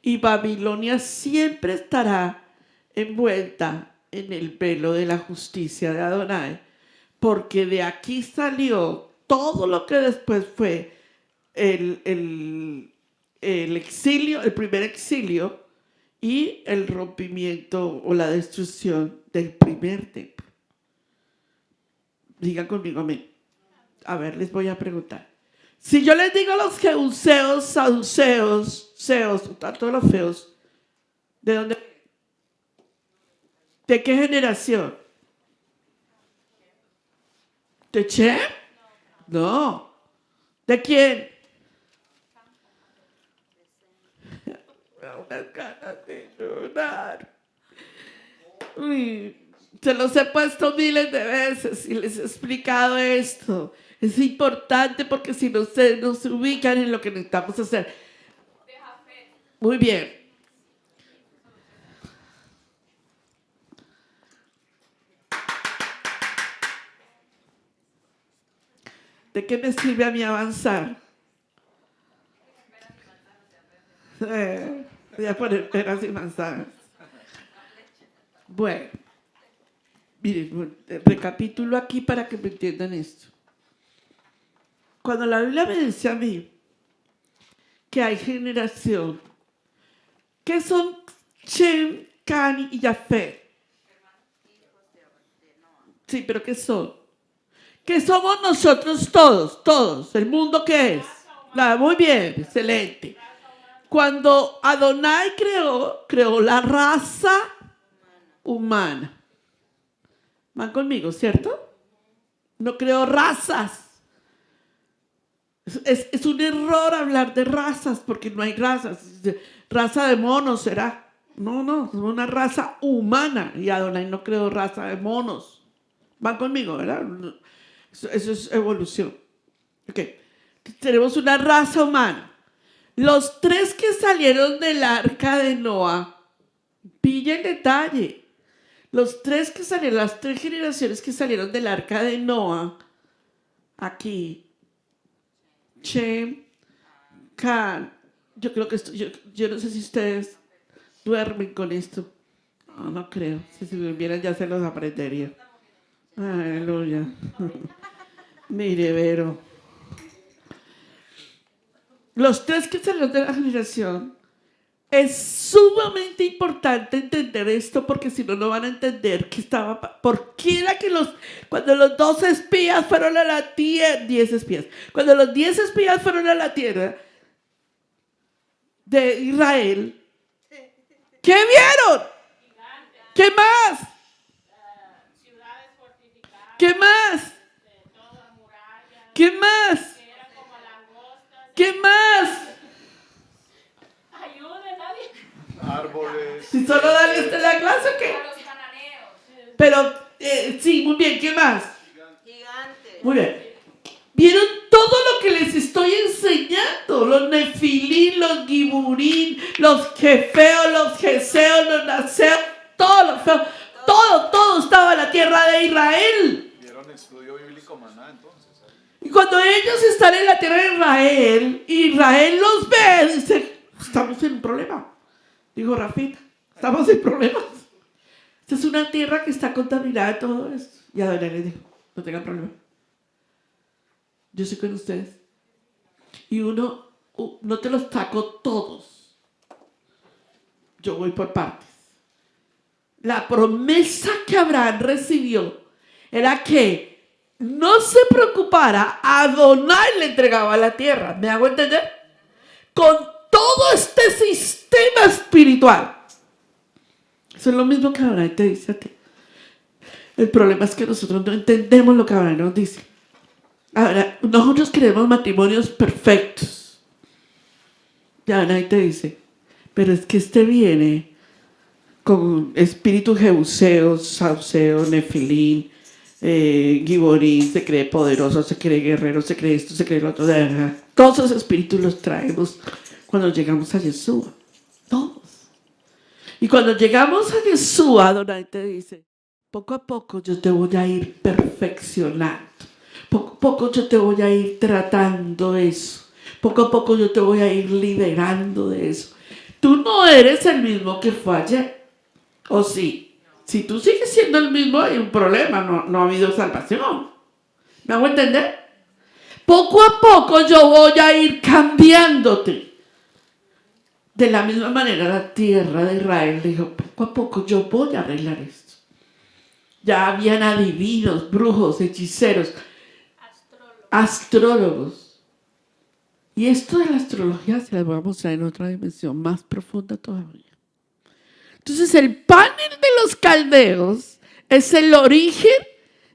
Y Babilonia siempre estará envuelta en el velo de la justicia de Adonai, porque de aquí salió todo lo que después fue el exilio, el primer exilio y el rompimiento o la destrucción del primer templo. Digan conmigo amén. A ver, les voy a preguntar. Si yo les digo a los jebuseos, saduceos, seos, todos los feos, ¿de dónde? ¿De qué generación? ¿De Chem? No. ¿De quién? Unas ganas de llorar. Uy, se los he puesto miles de veces y les he explicado esto. Es importante porque si no ustedes no se ubican en lo que necesitamos hacer. Muy bien. ¿De qué me sirve a mí avanzar? Voy a poner peras y manzanas. Bueno, miren, recapitulo aquí para que me entiendan esto. Cuando la Biblia me dice a mí que hay generación, ¿qué son Shem, Can y Jafet? Sí, pero ¿qué son? ¿Qué somos nosotros todos? ¿El mundo qué es? Muy bien, excelente. Cuando Adonai creó la raza humana. ¿Van conmigo, cierto? No creó razas. Es un error hablar de razas porque no hay razas. Raza de monos será. No, es una raza humana. Y Adonai no creó raza de monos. ¿Van conmigo, verdad? Eso es evolución. Ok. Tenemos una raza humana. Los 3 que salieron del arca de Noah, pilla el detalle. Los 3 que salieron, las 3 generaciones que salieron del arca de Noah, aquí, Shem, Can. Yo creo que esto, yo no sé si ustedes duermen con esto. No creo. Si se durmieran ya se los aprendería. Aleluya. Mire, Vero. Los 3 que salieron de la generación, es sumamente importante entender esto porque si no, no van a entender qué estaba. ¿Por qué era que cuando los 12 espías fueron a la tierra, 10 espías, cuando los 10 espías fueron a la tierra de Israel, ¿qué vieron? ¿Qué más? Ciudades fortificadas. ¿Qué más? Todas murallas. ¿Qué más? Que eran como langostas. ¿Qué más? Ayuden, nadie. Árboles. Si solo Dani está en la clase, ¿o qué? A los cananeos. Pero, sí, muy bien, ¿qué más? Gigantes. Muy bien. ¿Vieron todo lo que les estoy enseñando? Los nefilín, los giburín, los jefeos, los jeseos, los naseos, todos los feos. Todo estaba en la tierra de Israel. Vieron estudio bíblico maná entonces. Y cuando ellos están en la tierra de Israel, Israel los ve y dice, estamos en un problema. Dijo Rafita, estamos en problemas. Esta es una tierra que está contaminada de todo esto. Y Adonai les dijo, no tengan problema. Yo soy con ustedes. Y no te los saco todos. Yo voy por partes. La promesa que Abraham recibió era que no se preocupara, Adonai le entregaba la tierra. ¿Me hago entender? Con todo este sistema espiritual. Eso es lo mismo que Adonai te dice a ti. El problema es que nosotros no entendemos lo que Adonai nos dice. Ahora, nosotros queremos matrimonios perfectos. Y Adonai te dice, pero es que este viene con espíritu Jebuseo, Sauseo, Nefilín, Giborín, se cree poderoso, se cree guerrero, se cree esto, se cree lo otro. Todos esos espíritus los traemos cuando llegamos a Yeshua. Todos. Y cuando llegamos a Yeshua, Adonai te dice, poco a poco yo te voy a ir perfeccionando. Poco a poco yo te voy a ir tratando eso. Poco a poco yo te voy a ir liberando de eso. Tú no eres el mismo que fue ayer. ¿O sí? Si tú sigues siendo el mismo, hay un problema. No ha habido salvación. ¿Me hago entender? Poco a poco yo voy a ir cambiándote. De la misma manera la tierra de Israel dijo, poco a poco yo voy a arreglar esto. Ya habían adivinos, brujos, hechiceros, astrólogos. Y esto de la astrología se las voy a mostrar en otra dimensión más profunda todavía. Entonces el panel de los caldeos es el origen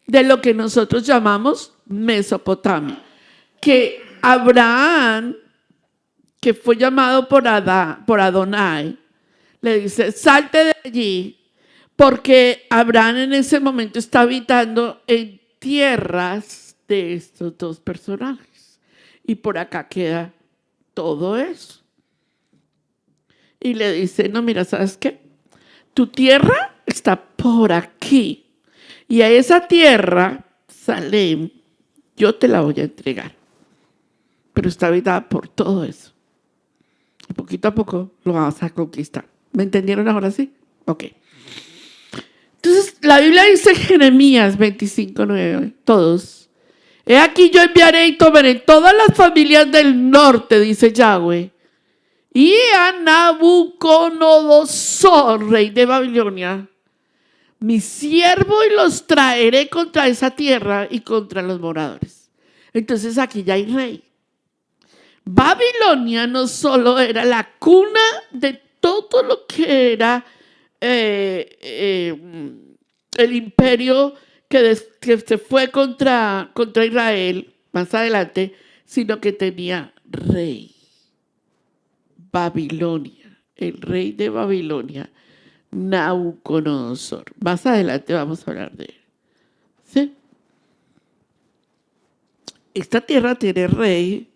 de lo que nosotros llamamos Mesopotamia. Que Abraham, que fue llamado por Adonai, le dice, salte de allí, porque Abraham en ese momento está habitando en tierras de estos dos personajes. Y por acá queda todo eso. Y le dice, no, mira, ¿sabes qué? Tu tierra está por aquí. Y a esa tierra, Salem, yo te la voy a entregar. Pero está habitada por todo eso. Y poquito a poco lo vamos a conquistar. ¿Me entendieron ahora sí? Ok. Entonces, la Biblia dice en Jeremías 25:9, todos. He aquí yo enviaré y tomaré todas las familias del norte, dice Yahweh. Y a Nabucodonosor, rey de Babilonia, mi siervo, y los traeré contra esa tierra y contra los moradores. Entonces aquí ya hay rey. Babilonia no solo era la cuna de todo lo que era el imperio que se fue contra Israel más adelante, sino que tenía rey. Babilonia, el rey de Babilonia, Nabucodonosor. Más adelante vamos a hablar de él. ¿Sí? Esta tierra tiene rey.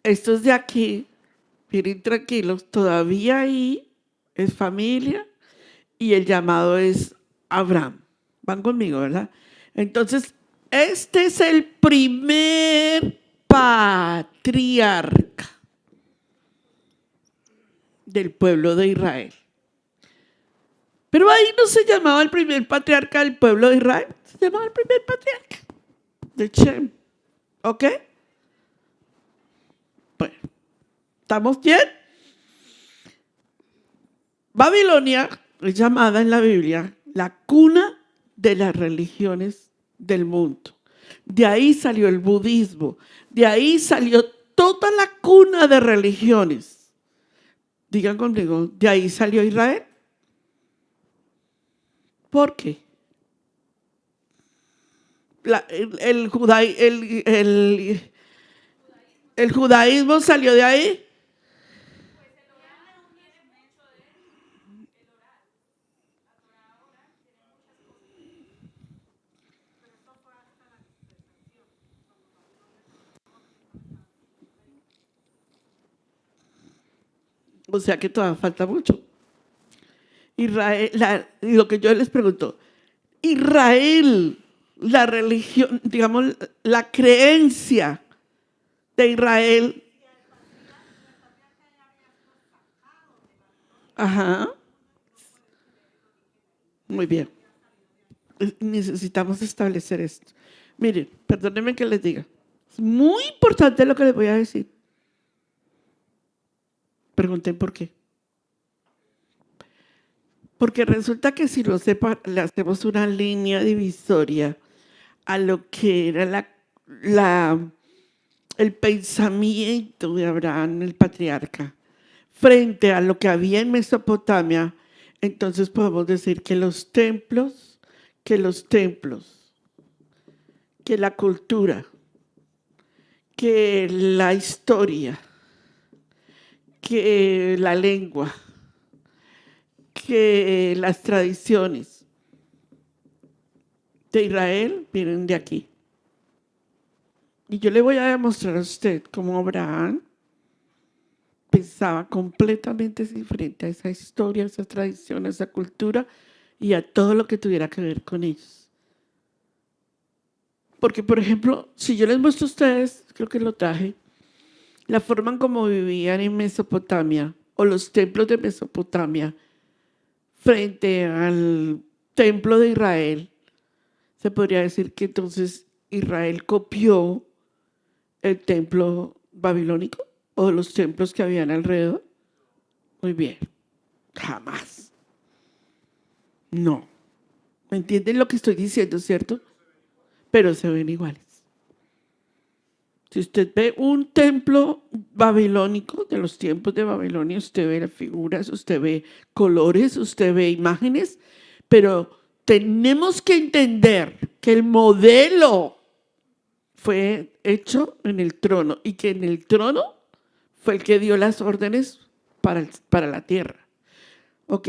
Estos de aquí, miren tranquilos, todavía ahí es familia y el llamado es Abraham. Van conmigo, ¿verdad? Entonces, este es el primer patriarca del pueblo de Israel. Pero ahí no se llamaba el primer patriarca del pueblo de Israel, se llamaba el primer patriarca de Shem. ¿Ok? Bueno, ¿estamos bien? Babilonia es llamada en la Biblia la cuna de las religiones del mundo. De ahí salió el budismo, de ahí salió toda la cuna de religiones. Digan conmigo, de ahí salió Israel. ¿Por qué? El judaísmo salió de ahí. O sea que todavía falta mucho. Israel, lo que yo les pregunto, Israel, la religión, digamos, la creencia de Israel. Ajá. Muy bien. Necesitamos establecer esto. Miren, perdónenme que les diga. Es muy importante lo que les voy a decir. Pregunten por qué. Porque resulta que si lo sepa, le hacemos una línea divisoria a lo que era el pensamiento de Abraham, el patriarca, frente a lo que había en Mesopotamia, entonces podemos decir que los templos, que la cultura, que la historia, que la lengua, que las tradiciones de Israel vienen de aquí. Y yo le voy a demostrar a usted cómo Abraham pensaba completamente diferente a esa historia, a esa tradición, a esa cultura y a todo lo que tuviera que ver con ellos. Porque, por ejemplo, si yo les muestro a ustedes, creo que lo traje, la forma en cómo vivían en Mesopotamia o los templos de Mesopotamia frente al templo de Israel, se podría decir que entonces Israel copió el templo babilónico o los templos que habían alrededor. Muy bien, jamás. No. ¿Me entienden lo que estoy diciendo, cierto? Pero se ven iguales. Si usted ve un templo babilónico de los tiempos de Babilonia, usted ve las figuras, usted ve colores, usted ve imágenes, pero tenemos que entender que el modelo fue hecho en el trono y que en el trono fue el que dio las órdenes para la tierra. Ok,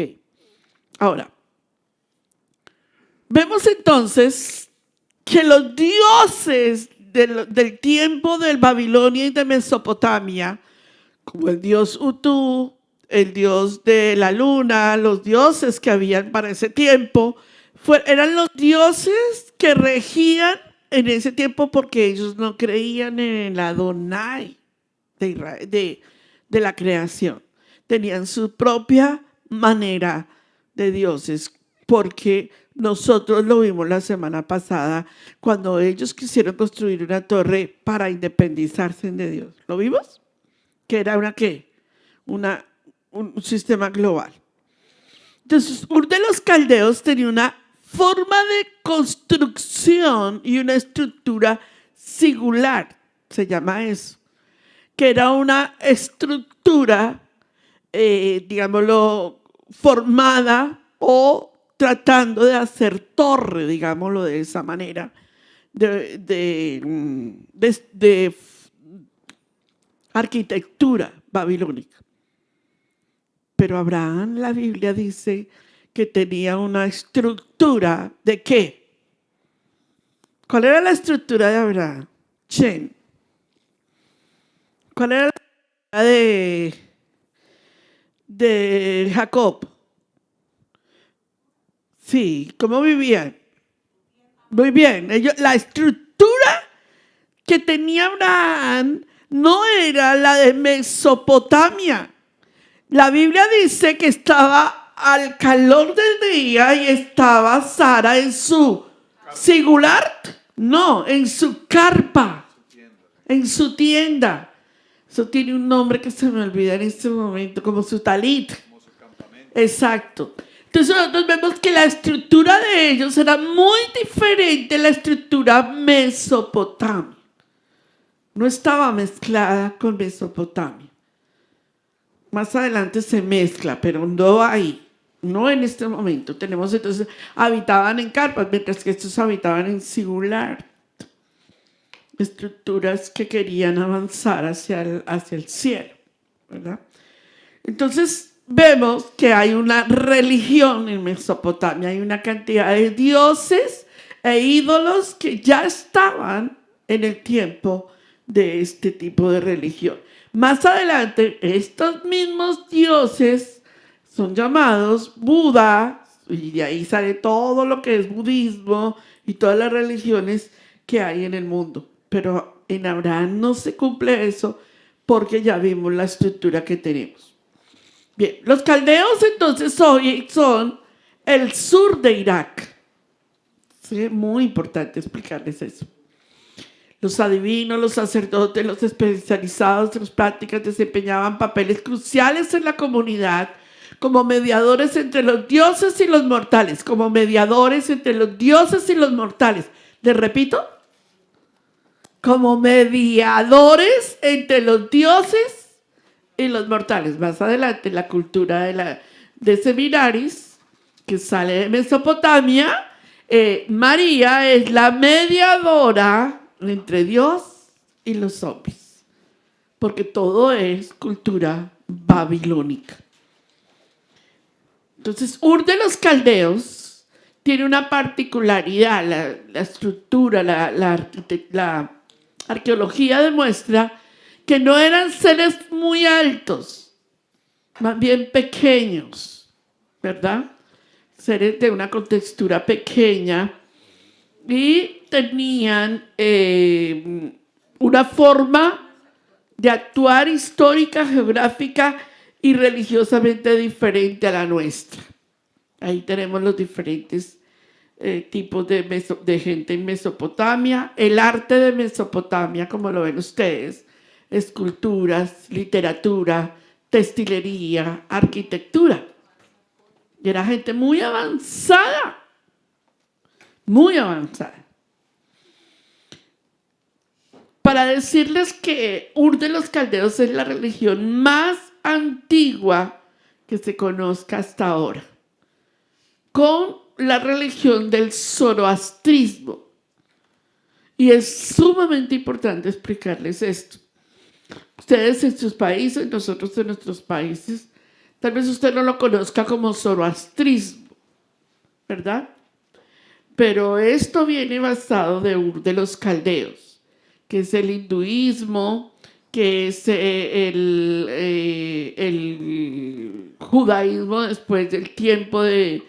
ahora, vemos entonces que los dioses del tiempo del Babilonia y de Mesopotamia, como el dios Utu, el dios de la luna, los dioses que habían para ese tiempo, eran los dioses que regían en ese tiempo porque ellos no creían en el Adonai de Israel, de la creación. Tenían su propia manera de dioses, porque nosotros lo vimos la semana pasada cuando ellos quisieron construir una torre para independizarse de Dios. ¿Lo vimos? Que era un sistema global. Entonces, Ur de los Caldeos tenía una forma de construcción y una estructura singular, se llama eso, que era una estructura, digámoslo, formada o tratando de hacer torre, digámoslo de esa manera, de arquitectura babilónica. Pero Abraham, la Biblia dice que tenía una estructura ¿de qué? ¿Cuál era la estructura de Abraham? Shem. ¿Cuál era la estructura de Jacob? Sí, ¿cómo vivían? Muy bien. La estructura que tenía Abraham no era la de Mesopotamia. La Biblia dice que estaba al calor del día y estaba Sara en su singular, no, en su carpa, en su tienda. Eso tiene un nombre que se me olvida en este momento, como su talit. Como su campamento. Exacto. Entonces nosotros vemos que la estructura de ellos era muy diferente a la estructura mesopotámica. No estaba mezclada con Mesopotamia. Más adelante se mezcla, pero no ahí, no en este momento. Tenemos entonces, habitaban en carpas, mientras que estos habitaban en singular. Estructuras que querían avanzar hacia el cielo, ¿verdad? Entonces vemos que hay una religión en Mesopotamia, hay una cantidad de dioses e ídolos que ya estaban en el tiempo de este tipo de religión. Más adelante, estos mismos dioses son llamados Buda, y de ahí sale todo lo que es budismo y todas las religiones que hay en el mundo. Pero en Abraham no se cumple eso porque ya vimos la estructura que tenemos. Bien, los caldeos entonces hoy son el sur de Irak. Sí, muy importante explicarles eso. Los adivinos, los sacerdotes, los especializados en las prácticas desempeñaban papeles cruciales en la comunidad como mediadores entre los dioses y los mortales, como mediadores entre los dioses y los mortales. Les repito, como mediadores entre los dioses y los mortales. Más adelante, la cultura de Seminaris, que sale de Mesopotamia, María es la mediadora entre Dios y los hombres, porque todo es cultura babilónica. Entonces, Ur de los Caldeos tiene una particularidad, la estructura, la arqueología demuestra que no eran seres muy altos, más bien pequeños, ¿verdad? Seres de una contextura pequeña y tenían una forma de actuar histórica, geográfica y religiosamente diferente a la nuestra. Ahí tenemos los diferentes tipos de gente en Mesopotamia. El arte de Mesopotamia, como lo ven ustedes, esculturas, literatura, textilería, arquitectura. Y era gente muy avanzada, muy avanzada. Para decirles que Ur de los Caldeos es la religión más antigua que se conozca hasta ahora, con la religión del zoroastrismo. Y es sumamente importante explicarles esto. Ustedes en sus países, nosotros en nuestros países, tal vez usted no lo conozca como zoroastrismo, ¿verdad? Pero esto viene basado de Ur de los Caldeos, que es el hinduismo, que es el judaísmo después del tiempo de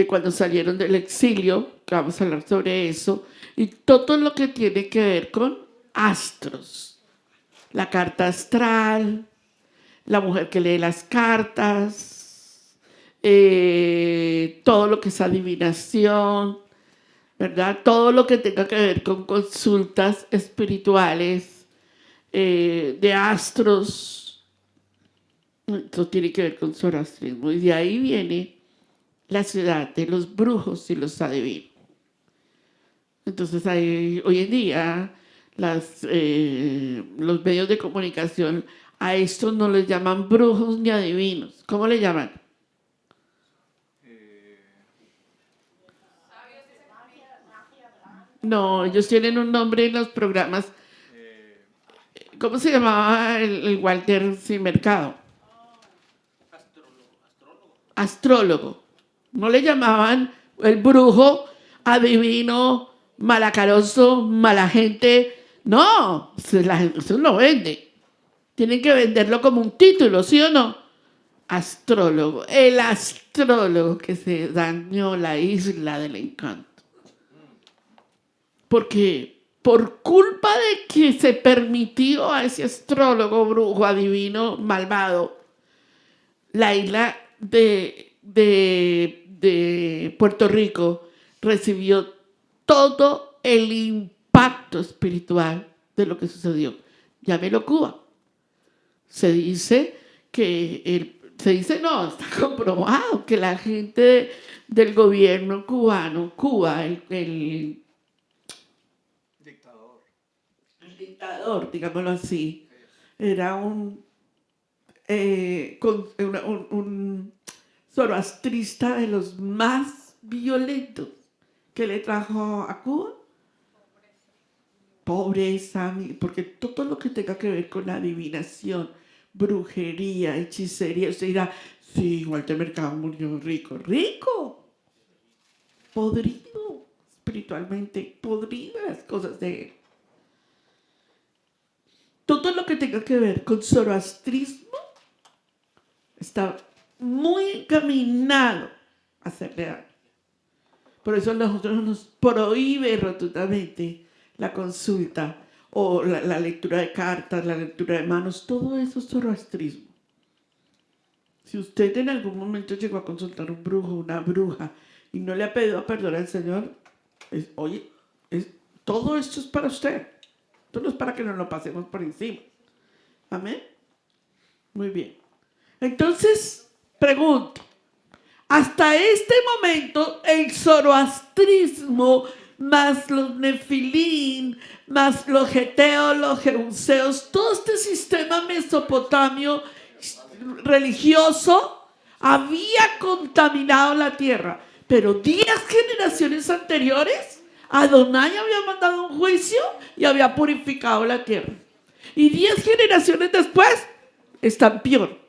cuando salieron del exilio, que vamos a hablar sobre eso, y todo lo que tiene que ver con astros, la carta astral, la mujer que lee las cartas, todo lo que es adivinación, ¿verdad? Todo lo que tenga que ver con consultas espirituales, de astros, esto tiene que ver con zoroastrismo, y de ahí viene la ciudad de los brujos y los adivinos. Entonces hoy en día los medios de comunicación a estos no les llaman brujos ni adivinos. ¿Cómo le llaman? No, ellos tienen un nombre en los programas. ¿Cómo se llamaba el Walter sin mercado? Astrólogo. No le llamaban el brujo, adivino, malacaroso, mala gente. No, eso no vende. Tienen que venderlo como un título, ¿sí o no? Astrólogo. El astrólogo que se dañó la isla del encanto. Porque por culpa de que se permitió a ese astrólogo, brujo, adivino, malvado, la isla de Puerto Rico recibió todo el impacto espiritual de lo que sucedió. Llámelo Cuba. Se dice no, está comprobado que la gente del gobierno cubano, Cuba, el dictador, digámoslo así, era un zoroastrista de los más violentos que le trajo a Cuba. Pobreza, porque todo lo que tenga que ver con adivinación, brujería, hechicería, usted dirá, sí, Walter Mercado murió rico, podrido, espiritualmente podrido las cosas de él. Todo lo que tenga que ver con zoroastrismo está muy encaminado a ser real. Por eso a nosotros nos prohíbe rotundamente la consulta o la lectura de cartas, la lectura de manos, todo eso es zoroastrismo. Si usted en algún momento llegó a consultar a un brujo, una bruja, y no le ha pedido perdón al Señor, todo esto es para usted. Esto no es para que nos lo pasemos por encima. Amén. Muy bien. Entonces, pregunto. Hasta este momento, el zoroastrismo más los nefilín, más los geteos, los jebuseos, todo este sistema mesopotamio religioso había contaminado la tierra. Pero 10 generaciones anteriores, Adonai había mandado un juicio y había purificado la tierra. Y 10 generaciones después, están peor.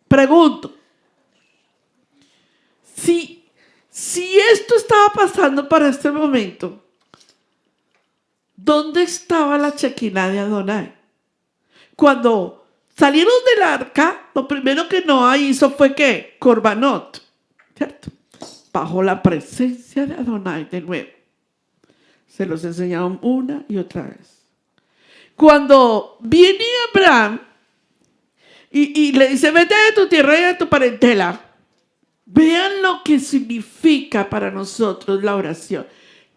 Pregunto, si esto estaba pasando para este momento, ¿dónde estaba la Shekinah de Adonai? Cuando salieron del arca, lo primero que Noah hizo fue ¿qué? Corbanot, ¿cierto? Bajo la presencia de Adonai de nuevo. Se los enseñaron una y otra vez. Cuando viene Abraham y le dice, vete de tu tierra y de tu parentela. Vean lo que significa para nosotros la oración.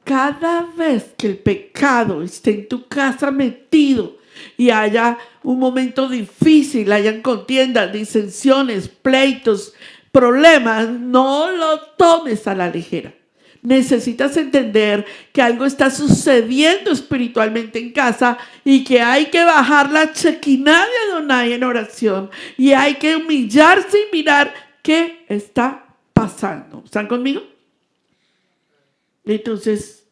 Cada vez que el pecado esté en tu casa metido y haya un momento difícil, hayan contiendas, disensiones, pleitos, problemas, no lo tomes a la ligera. Necesitas entender que algo está sucediendo espiritualmente en casa y que hay que bajar la Shekinah de Adonai en oración y hay que humillarse y mirar qué está pasando. ¿Están conmigo? Entonces,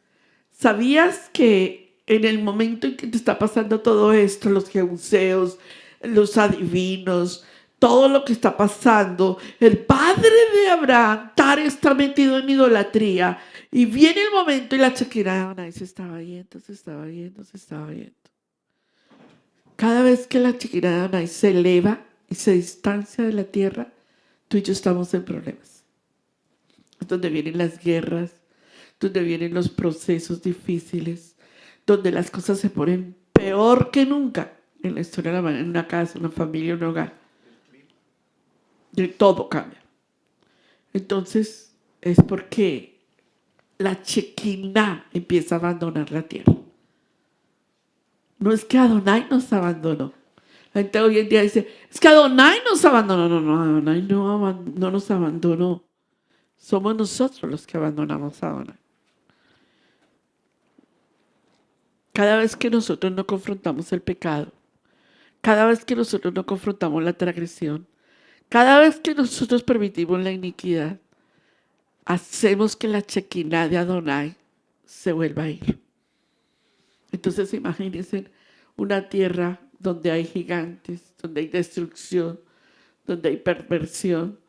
¿sabías que en el momento en que te está pasando todo esto, los jebuseos, los adivinos, todo lo que está pasando, el padre de Abraham, Tare, está metido en idolatría y viene el momento y la Shekinah de Adonai se estaba yendo, se estaba yendo, se estaba yendo? Cada vez que la Shekinah de Adonai se eleva y se distancia de la tierra, tú y yo estamos en problemas. Es donde vienen las guerras, donde vienen los procesos difíciles, donde las cosas se ponen peor que nunca en la historia de en una casa, una familia, un hogar. De todo cambia. Entonces, es porque la Shekinah empieza a abandonar la tierra. No es que Adonai nos abandonó. La gente hoy en día dice, es que Adonai nos abandonó. No, Adonai no nos abandonó. Somos nosotros los que abandonamos a Adonai. Cada vez que nosotros no confrontamos el pecado, cada vez que nosotros no confrontamos la transgresión, cada vez que nosotros permitimos la iniquidad, hacemos que la Shekinah de Adonai se vuelva a ir. Entonces imagínense una tierra donde hay gigantes, donde hay destrucción, donde hay perversión,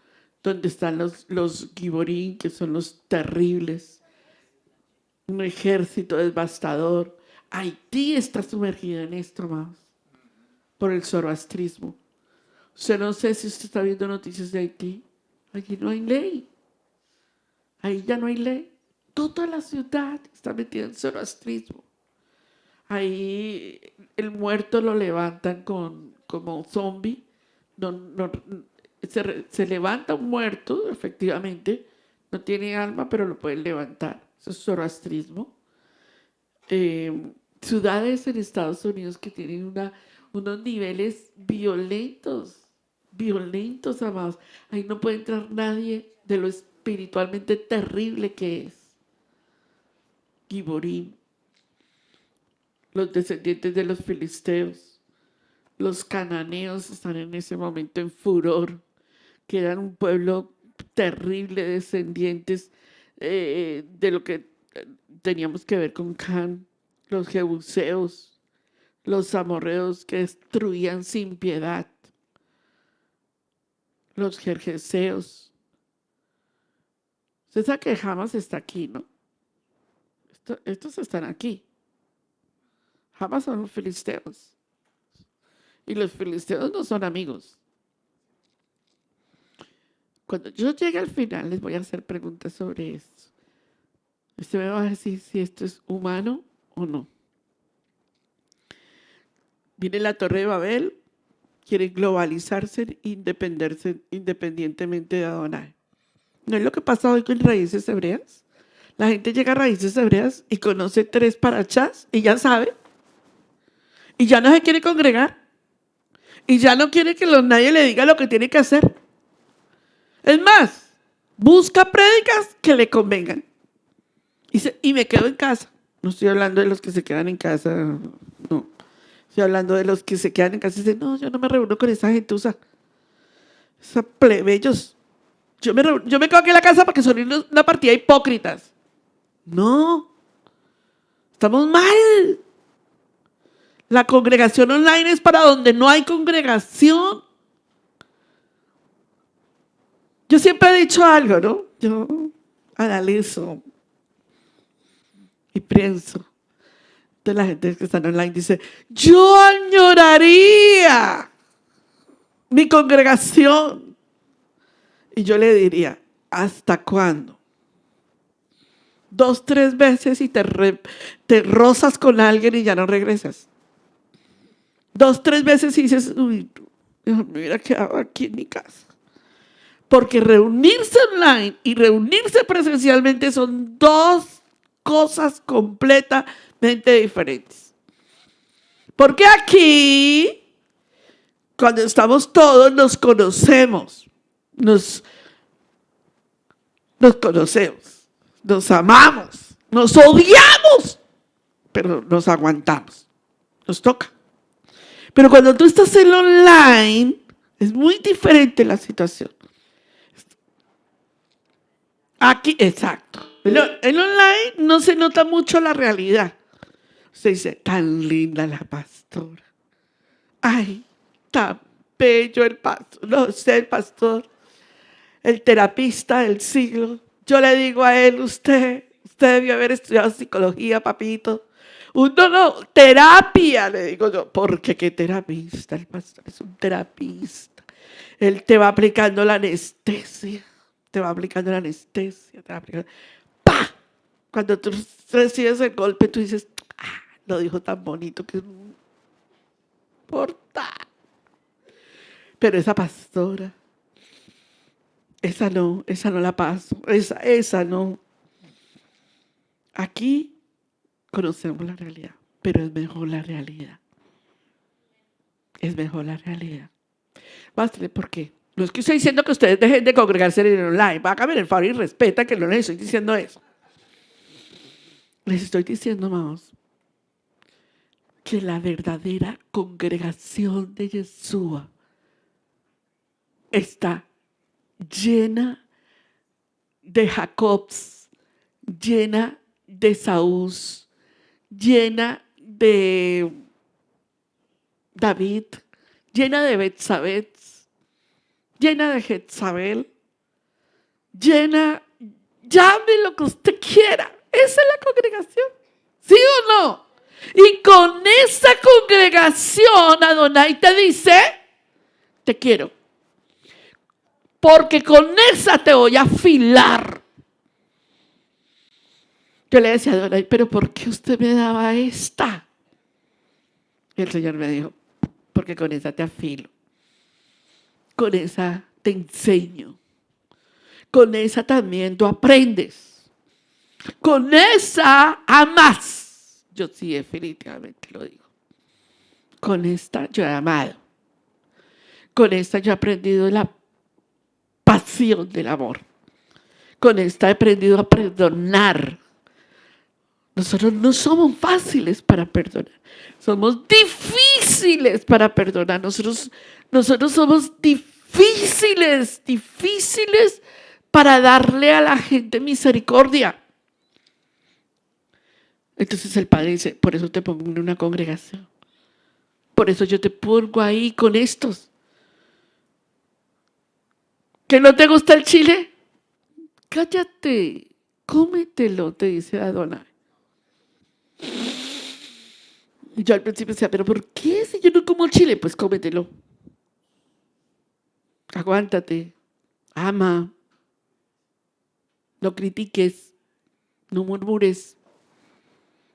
donde están los giborín, que son los terribles, un ejército devastador. Haití está sumergida en esto, amados, por el zoroastrismo. Usted no sé si usted está viendo noticias de Haití. Allí no hay ley. Ahí ya no hay ley. Toda la ciudad está metida en zoroastrismo. Ahí el muerto lo levantan como zombie. Se levanta un muerto, efectivamente. No tiene alma, pero lo pueden levantar. Eso es zoroastrismo. Ciudades en Estados Unidos que tienen unos niveles violentos, amados. Ahí no puede entrar nadie de lo espiritualmente terrible que es. Giborim, los descendientes de los filisteos, los cananeos están en ese momento en furor, que eran un pueblo terrible, descendientes de lo que teníamos que ver con Can, los jebuseos, los amorreos que destruían sin piedad, los jerjeseos. Usted sabe que Hamas está aquí, ¿no? Estos están aquí. Hamas son los filisteos. Y los filisteos no son amigos. Cuando yo llegue al final les voy a hacer preguntas sobre esto. Usted me va a decir si esto es humano o no. Viene la Torre de Babel, quieren globalizarse, independientemente de Adonai. ¿No es lo que pasa hoy con Raíces Hebreas? La gente llega a Raíces Hebreas y conoce 3 parachás y ya sabe. Y ya no se quiere congregar. Y ya no quiere que nadie le diga lo que tiene que hacer. Es más, busca prédicas que le convengan. Y me quedo en casa. No estoy hablando de los que se quedan en casa, no. Estoy hablando de los que se quedan en casa y dicen, no, yo no me reúno con esa gentuza. Esa plebeyos. Yo me quedo aquí en la casa porque son una partida de hipócritas. No. Estamos mal. La congregación online es para donde no hay congregación. Yo siempre he dicho algo, ¿no? Yo analizo y pienso de la gente que están online. Dice, yo añoraría mi congregación. Y yo le diría, ¿hasta cuándo? 2, 3 veces y te rozas con alguien y ya no regresas. 2, 3 veces y dices, uy, me hubiera quedado aquí en mi casa. Porque reunirse online y reunirse presencialmente son 2 cosas completamente diferentes. Porque aquí, cuando estamos todos, nos conocemos. Nos conocemos. Nos amamos. Nos odiamos. Pero nos aguantamos. Nos toca. Pero cuando tú estás en online, es muy diferente la situación. Aquí, exacto. En online no se nota mucho la realidad. Usted dice, tan linda la pastora. Ay, tan bello el pastor. No sé, el pastor, el terapista del siglo. Yo le digo a él, usted debió haber estudiado psicología, papito. No, terapia, le digo yo. Porque qué terapista, el pastor es un terapista. Él te va aplicando la anestesia. Te va aplicando la anestesia, te va aplicando. ¡Pah! Cuando tú recibes el golpe, tú dices, lo dijo tan bonito que no importa. Pero esa pastora, esa no la paso, esa no. Aquí conocemos la realidad, pero es mejor la realidad. Es mejor la realidad. Bástale, ¿por qué? No es que estoy diciendo que ustedes dejen de congregarse en el online. Háganme el favor y respeta que no les estoy diciendo eso. Les estoy diciendo, amados, que la verdadera congregación de Yeshua está llena de Jacobs, llena de Saúl, llena de David, llena de Betsabé, llena de Jezabel, llena, llame lo que usted quiera. Esa es la congregación, ¿sí o no? Y con esa congregación Adonai te dice, te quiero, porque con esa te voy a afilar. Yo le decía a Adonai, pero ¿por qué usted me daba esta? Y el Señor me dijo, porque con esa te afilo. Con esa te enseño. Con esa también tú aprendes. Con esa amas. Yo sí, definitivamente lo digo. Con esta yo he amado. Con esta yo he aprendido la pasión del amor. Con esta he aprendido a perdonar. Nosotros no somos fáciles para perdonar. Somos difíciles para perdonar. Nosotros somos difíciles para darle a la gente misericordia. Entonces el Padre dice, por eso te pongo en una congregación. Por eso yo te pongo ahí con estos. ¿Que no te gusta el chile? Cállate, cómetelo, te dice Adonai. Y yo al principio decía, ¿pero por qué si yo no como chile? Pues cómetelo. Aguántate. Ama. No critiques. No murmures.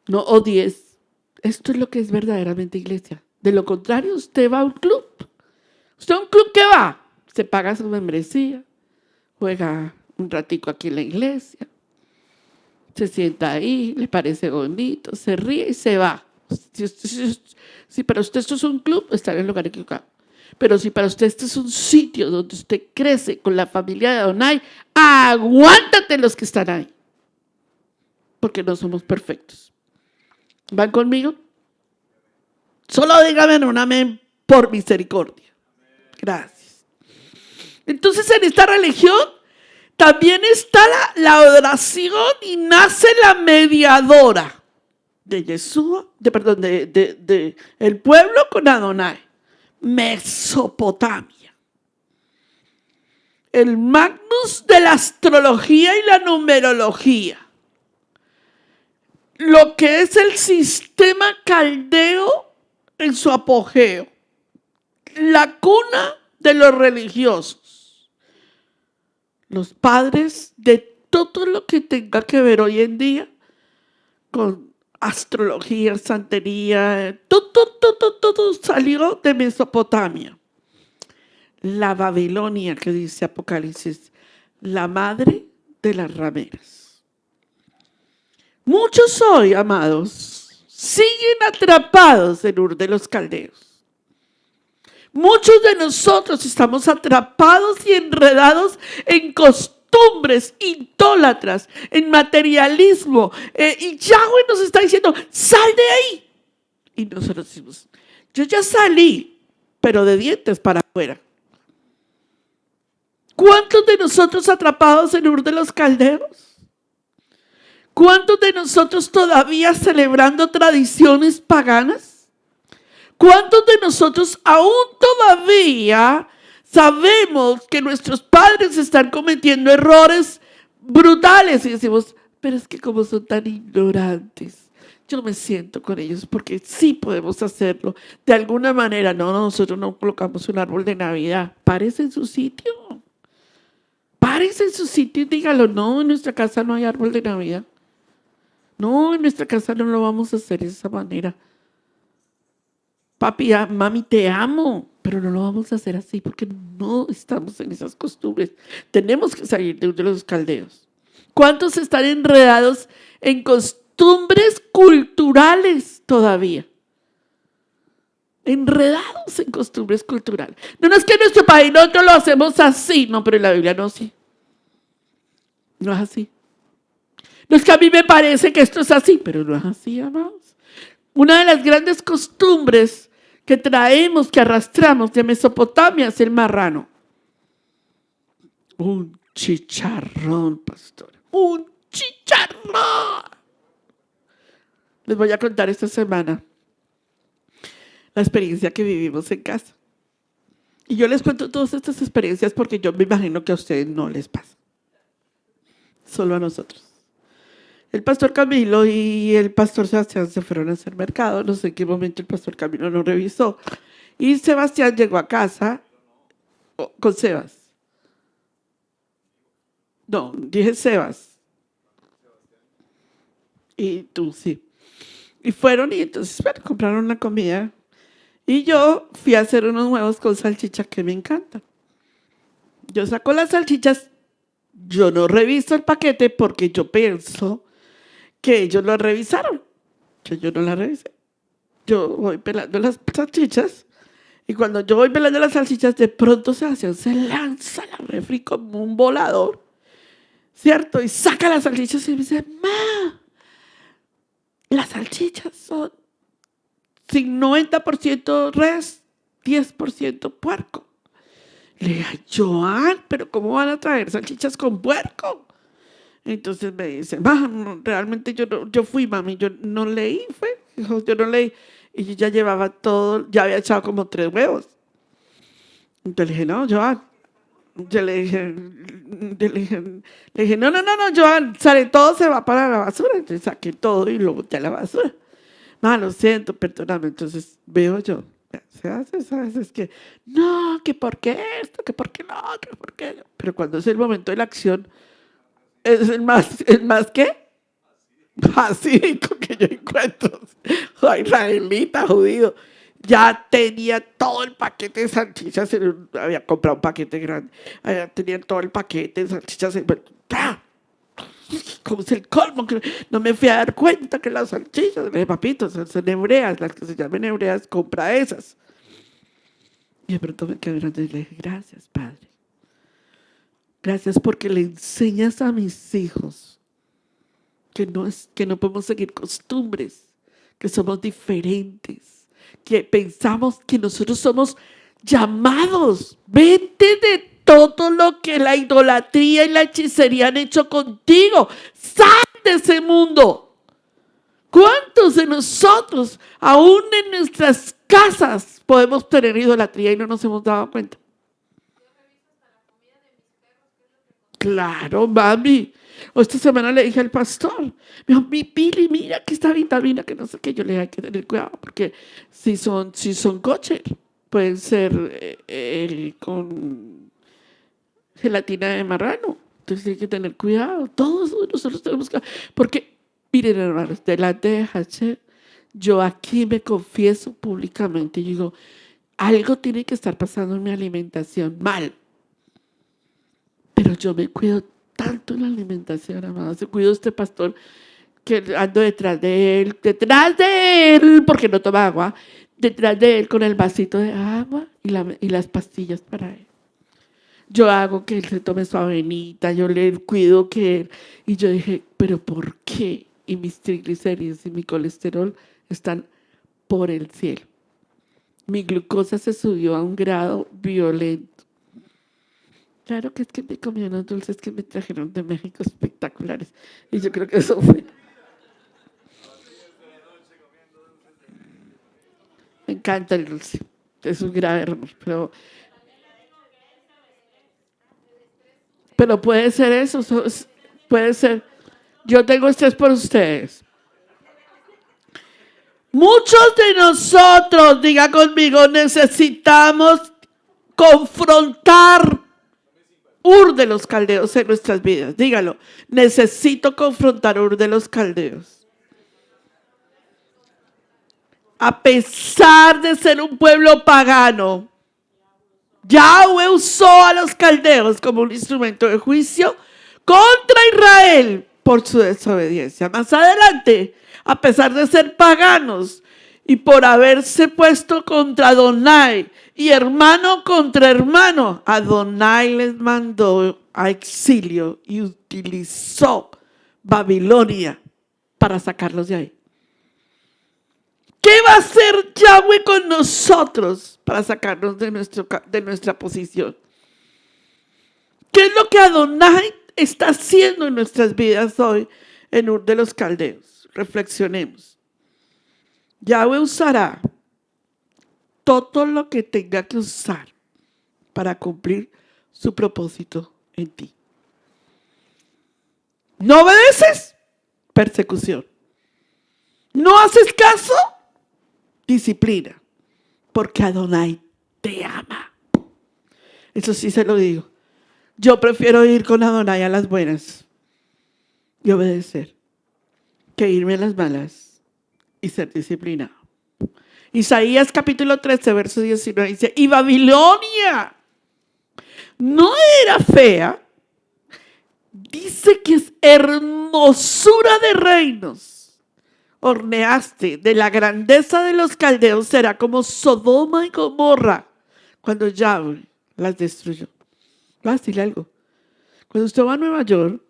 No odies. Esto es lo que es verdaderamente iglesia. De lo contrario, usted va a un club. ¿Usted a un club qué va? Se paga su membresía. Juega un ratico aquí en la iglesia. Se sienta ahí, le parece bonito, se ríe y se va. Si para usted esto es un club, está en el lugar equivocado. Pero si para usted este es un sitio donde usted crece con la familia de Adonai, aguántate los que están ahí. porque no somos perfectos. ¿Van conmigo? Solo díganme un amén por misericordia. Gracias. Entonces en esta religión también está la oración y nace la mediadora de Yeshua, de el pueblo con Adonai. Mesopotamia. El Magnus de la astrología y la numerología. Lo que es el sistema caldeo en su apogeo. La cuna de los religiosos. Los padres de todo lo que tenga que ver hoy en día con astrología, santería, todo salió de Mesopotamia. La Babilonia, que dice Apocalipsis, la madre de las rameras. Muchos hoy, amados, siguen atrapados en Ur de los Caldeos. Muchos de nosotros estamos atrapados y enredados en costumbres idólatras, en materialismo. Y Yahweh nos está diciendo, sal de ahí. Y nosotros decimos, yo ya salí, pero de dientes para afuera. ¿Cuántos de nosotros atrapados en Ur de los Caldeos? ¿Cuántos de nosotros todavía celebrando tradiciones paganas? ¿Cuántos de nosotros aún todavía sabemos que nuestros padres están cometiendo errores brutales? Y decimos, pero es que como son tan ignorantes, yo me siento con ellos porque sí podemos hacerlo. De alguna manera, no, nosotros no colocamos un árbol de Navidad. Párese en su sitio. Párese en su sitio y dígalo, no, en nuestra casa no hay árbol de Navidad. No, en nuestra casa no lo vamos a hacer de esa manera. Papi, mami, te amo, pero no lo vamos a hacer así porque no estamos en esas costumbres. Tenemos que salir de los caldeos. ¿Cuántos están enredados en costumbres culturales todavía? Enredados en costumbres culturales. No es que en nuestro país nosotros lo hacemos así, no, pero en la Biblia no, sí. No es así. No es que a mí me parece que esto es así, pero no es así, amados. Una de las grandes costumbres que traemos, que arrastramos de Mesopotamia es el marrano. Un chicharrón, pastor. Un chicharrón. Les voy a contar esta semana la experiencia que vivimos en casa. Y yo les cuento todas estas experiencias porque yo me imagino que a ustedes no les pasa. Solo a nosotros. El pastor Camilo y el pastor Sebastián se fueron a hacer mercado. No sé en qué momento el pastor Camilo no revisó. Y Sebastián llegó a casa con Sebas. No, dije Sebas. Y tú, sí. Y fueron y entonces, bueno, compraron una comida. Y yo fui a hacer unos huevos con salchicha que me encantan. Yo saco las salchichas. Yo no reviso el paquete porque yo pienso que ellos lo revisaron, que yo no la revisé. Yo voy pelando las salchichas y cuando yo voy pelando las salchichas, de pronto Sebastián se lanza a la refri como un volador, ¿cierto? Y saca las salchichas y me dice, ma, las salchichas son 90% res, 10% puerco. Le dije, Joan, pero ¿cómo van a traer salchichas con puerco? Entonces me dice, realmente yo fui, mami, yo no leí, yo no leí. Y yo ya llevaba todo, ya había echado como 3 huevos. Entonces le dije, no, Joan. Yo le dije, no, Joan, sale todo, se va para la basura. Entonces saqué todo y lo boté a la basura. Lo siento, perdóname. Entonces veo yo, se hace, ¿sabes? Es que, no, que por qué esto, que por qué no, que por qué no. Pero cuando es el momento de la acción, es el más ¿qué? Así que yo encuentro. Israelita, judío. Ya tenía todo el paquete de salchichas. Había comprado un paquete grande. Tenía todo el paquete de salchichas. Como es el colmo, que no me fui a dar cuenta que las salchichas, papito, son hebreas, las que se llaman hebreas, compra esas. Y de pronto me quedé mirando y le dije, gracias, Padre. Gracias porque le enseñas a mis hijos que no podemos seguir costumbres, que somos diferentes, que pensamos que nosotros somos llamados. Vete de todo lo que la idolatría y la hechicería han hecho contigo. Sal de ese mundo. ¿Cuántos de nosotros, aún en nuestras casas, podemos tener idolatría y no nos hemos dado cuenta? Claro, mami. Esta semana le dije al pastor, me dijo, mi Pili, mira que esta vitamina, que no sé qué. Yo le dije, hay que tener cuidado, porque si son kosher, pueden ser con gelatina de marrano. Entonces hay que tener cuidado. Todos nosotros tenemos que... Porque, miren, hermanos, delante de Hashem, yo aquí me confieso públicamente y digo, algo tiene que estar pasando en mi alimentación mal. Pero yo me cuido tanto en la alimentación, amado. Se cuido este pastor que ando detrás de él, porque no toma agua, detrás de él con el vasito de agua y las pastillas para él. Yo hago que él se tome su avenita, yo le cuido que él... Y yo dije, ¿pero por qué? Y mis triglicéridos y mi colesterol están por el cielo. Mi glucosa se subió a un grado violento. Claro que es que me comí unos dulces que me trajeron de México espectaculares. Y yo creo que eso fue. Me encanta el dulce. Es un grave error. Pero puede ser eso. Puede ser. Yo tengo estrés por ustedes. Muchos de nosotros, diga conmigo, necesitamos confrontar de los Caldeos en nuestras vidas. Dígalo, necesito confrontar de los Caldeos. A pesar de ser un pueblo pagano, Yahweh usó a los caldeos como un instrumento de juicio contra Israel por su desobediencia. Más adelante, a pesar de ser paganos y por haberse puesto contra Adonai y hermano contra hermano, Adonai les mandó a exilio y utilizó Babilonia para sacarlos de ahí. ¿Qué va a hacer Yahweh con nosotros para sacarnos de nuestra posición? ¿Qué es lo que Adonai está haciendo en nuestras vidas hoy en Ur de los Caldeos? Reflexionemos. Yahweh usará todo lo que tenga que usar para cumplir su propósito en ti. ¿No obedeces? Persecución. ¿No haces caso? Disciplina. Porque Adonai te ama. Eso sí se lo digo. Yo prefiero ir con Adonai a las buenas y obedecer que irme a las malas y ser disciplinado. Isaías capítulo 13, verso 19 dice, y Babilonia no era fea, dice que es hermosura de reinos. Horneaste, de la grandeza de los caldeos será como Sodoma y Gomorra cuando Yahweh las destruyó. Voy a decirle algo. Cuando usted va a Nueva York,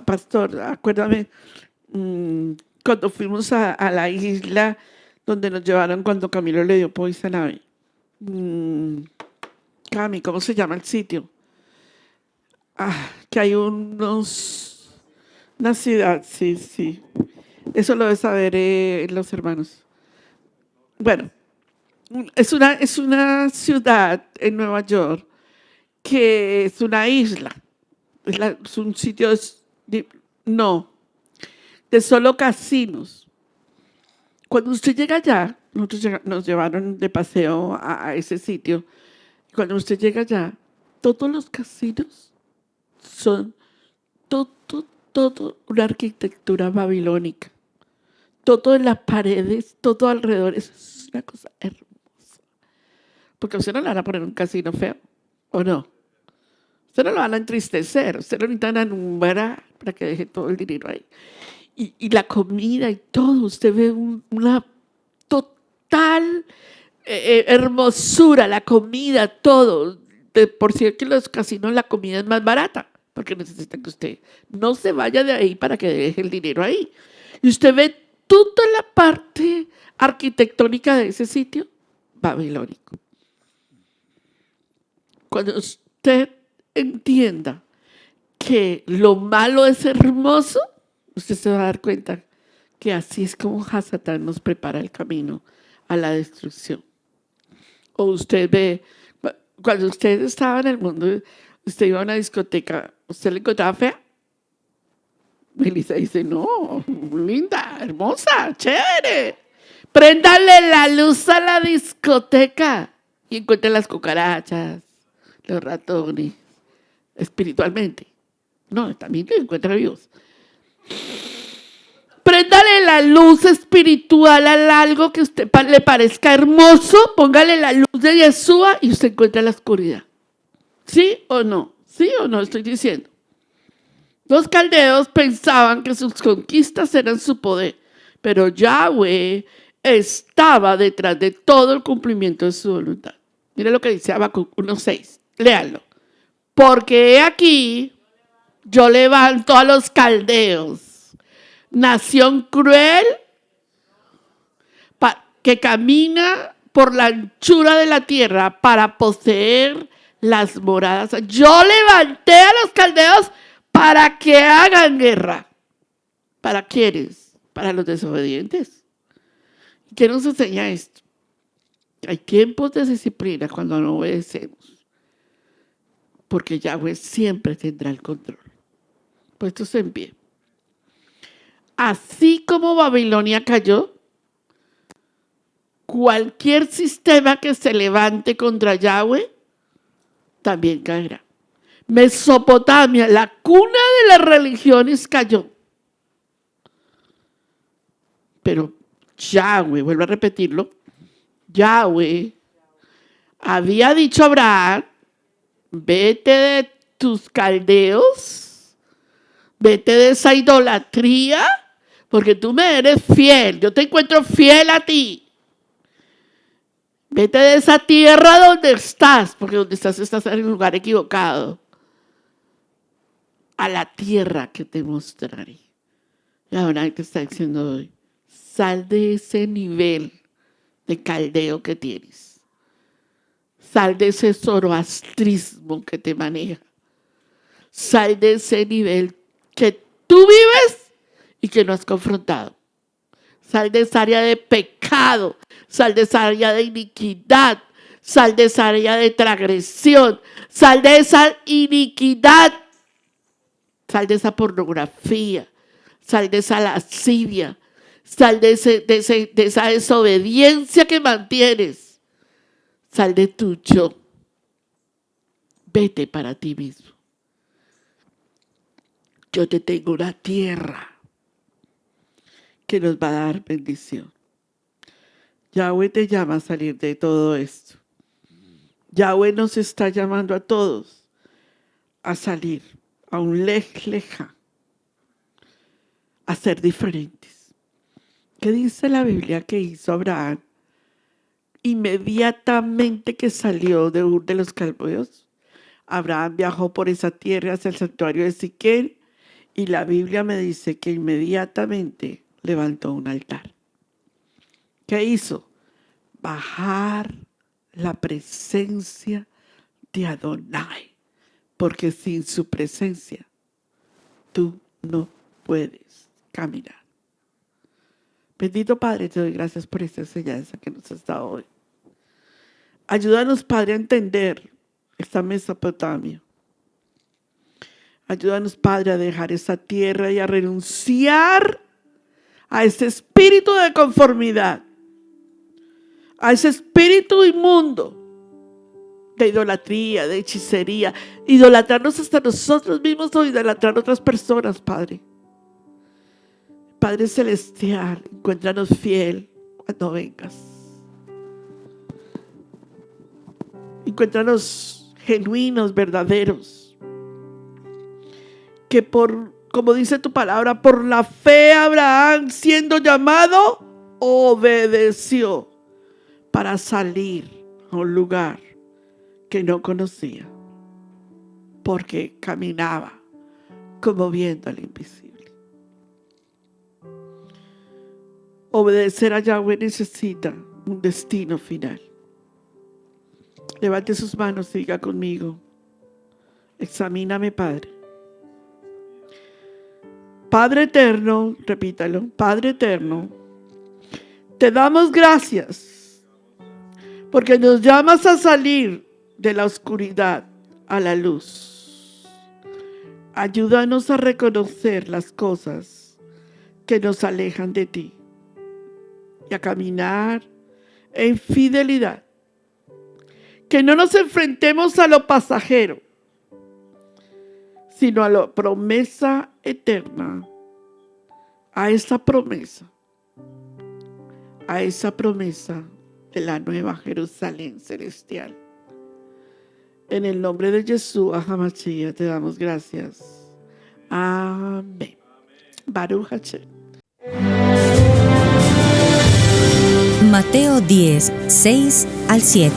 pastor, acuérdame, cuando fuimos a la isla donde nos llevaron cuando Camilo le dio poison ivy. Cami, ¿cómo se llama el sitio? Que hay una ciudad, sí. Eso lo debe saber los hermanos. Bueno, es una ciudad en Nueva York que es una isla. Es un sitio de solo casinos. Cuando usted llega allá, nos llevaron de paseo a ese sitio. Cuando usted llega allá, todos los casinos son todo una arquitectura babilónica. Todo en las paredes, todo alrededor. Eso es una cosa hermosa. Porque a usted no le van a poner un casino feo, ¿o no? Usted no lo van a entristecer. Usted lo necesitan anumbrar para que deje todo el dinero ahí. Y la comida y todo, usted ve una total hermosura, la comida, todo. Por cierto que en los casinos la comida es más barata, porque necesitan que usted no se vaya de ahí para que deje el dinero ahí. Y usted ve toda la parte arquitectónica de ese sitio babilónico. Cuando usted entienda que lo malo es hermoso, usted se va a dar cuenta que así es como Hasatán nos prepara el camino a la destrucción. O usted ve, cuando usted estaba en el mundo, usted iba a una discoteca, ¿usted la encontraba fea? Melissa dice, no, linda, hermosa, chévere. Préndale la luz a la discoteca y encuentre las cucarachas, los ratones, espiritualmente. No, también lo encuentra Dios. Préndale la luz espiritual a algo que a usted le parezca hermoso, póngale la luz de Yeshua y usted encuentra la oscuridad. ¿Sí o no? ¿Sí o no estoy diciendo? Los caldeos pensaban que sus conquistas eran su poder, pero Yahweh estaba detrás de todo el cumplimiento de su voluntad. Mire lo que dice Habacuc 1:6. Léanlo. Porque he aquí, yo levanto a los caldeos, nación cruel, que camina por la anchura de la tierra para poseer las moradas. Yo levanté a los caldeos para que hagan guerra. ¿Para quiénes? Para los desobedientes. ¿Qué nos enseña esto? Hay tiempos de disciplina cuando no obedecemos, porque Yahweh siempre tendrá el control. Puestos en pie. Así como Babilonia cayó, cualquier sistema que se levante contra Yahweh también caerá. Mesopotamia, la cuna de las religiones, cayó. Pero Yahweh, vuelvo a repetirlo, Yahweh había dicho a Abraham, vete de tus caldeos, vete de esa idolatría, porque tú me eres fiel, yo te encuentro fiel a ti. Vete de esa tierra donde estás, porque donde estás en el lugar equivocado, a la tierra que te mostraré. Y ahora te está diciendo hoy, sal de ese nivel de caldeo que tienes. Sal de ese zoroastrismo que te maneja. Sal de ese nivel que tú vives y que no has confrontado. Sal de esa área de pecado. Sal de esa área de iniquidad. Sal de esa área de transgresión. Sal de esa iniquidad. Sal de esa pornografía. Sal de esa lascivia. Sal de esa desobediencia que mantienes. Sal de tu yo. Vete para ti mismo. Yo te tengo una tierra que nos va a dar bendición. Yahweh te llama a salir de todo esto. Yahweh nos está llamando a todos a salir a un lej leja, a ser diferentes. ¿Qué dice la Biblia que hizo Abraham inmediatamente que salió de Ur de los Caldeos? Abraham viajó por esa tierra hacia el santuario de Siquem y la Biblia me dice que inmediatamente levantó un altar. ¿Qué hizo? Bajar la presencia de Adonai, porque sin su presencia tú no puedes caminar. Bendito Padre, te doy gracias por esta enseñanza que nos has dado hoy. Ayúdanos, Padre, a entender esta Mesopotamia. Ayúdanos, Padre, a dejar esa tierra y a renunciar a ese espíritu de conformidad, a ese espíritu inmundo de idolatría, de hechicería, idolatrarnos hasta nosotros mismos o idolatrar a otras personas, Padre. Padre Celestial, encuéntranos fiel cuando vengas. Encuéntranos genuinos, verdaderos. Que como dice tu palabra, por la fe Abraham, siendo llamado, obedeció para salir a un lugar que no conocía, porque caminaba como viendo al invisible. Obedecer a Yahweh necesita un destino final. Levante sus manos y diga conmigo: examíname, Padre. Padre eterno, repítalo, Padre eterno, te damos gracias porque nos llamas a salir de la oscuridad a la luz. Ayúdanos a reconocer las cosas que nos alejan de ti y a caminar en fidelidad. Que no nos enfrentemos a lo pasajero, sino a la promesa eterna, a esa promesa de la nueva Jerusalén celestial. En el nombre de Yeshua HaMashiach te damos gracias. Amén. Baruch Hashem. Mateo 10, 6 al 7.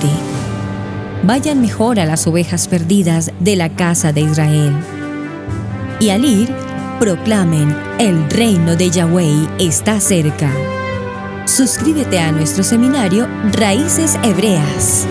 Vayan mejor a las ovejas perdidas de la casa de Israel. Y al ir, proclamen: el reino de Yahweh está cerca. Suscríbete a nuestro seminario Raíces Hebreas.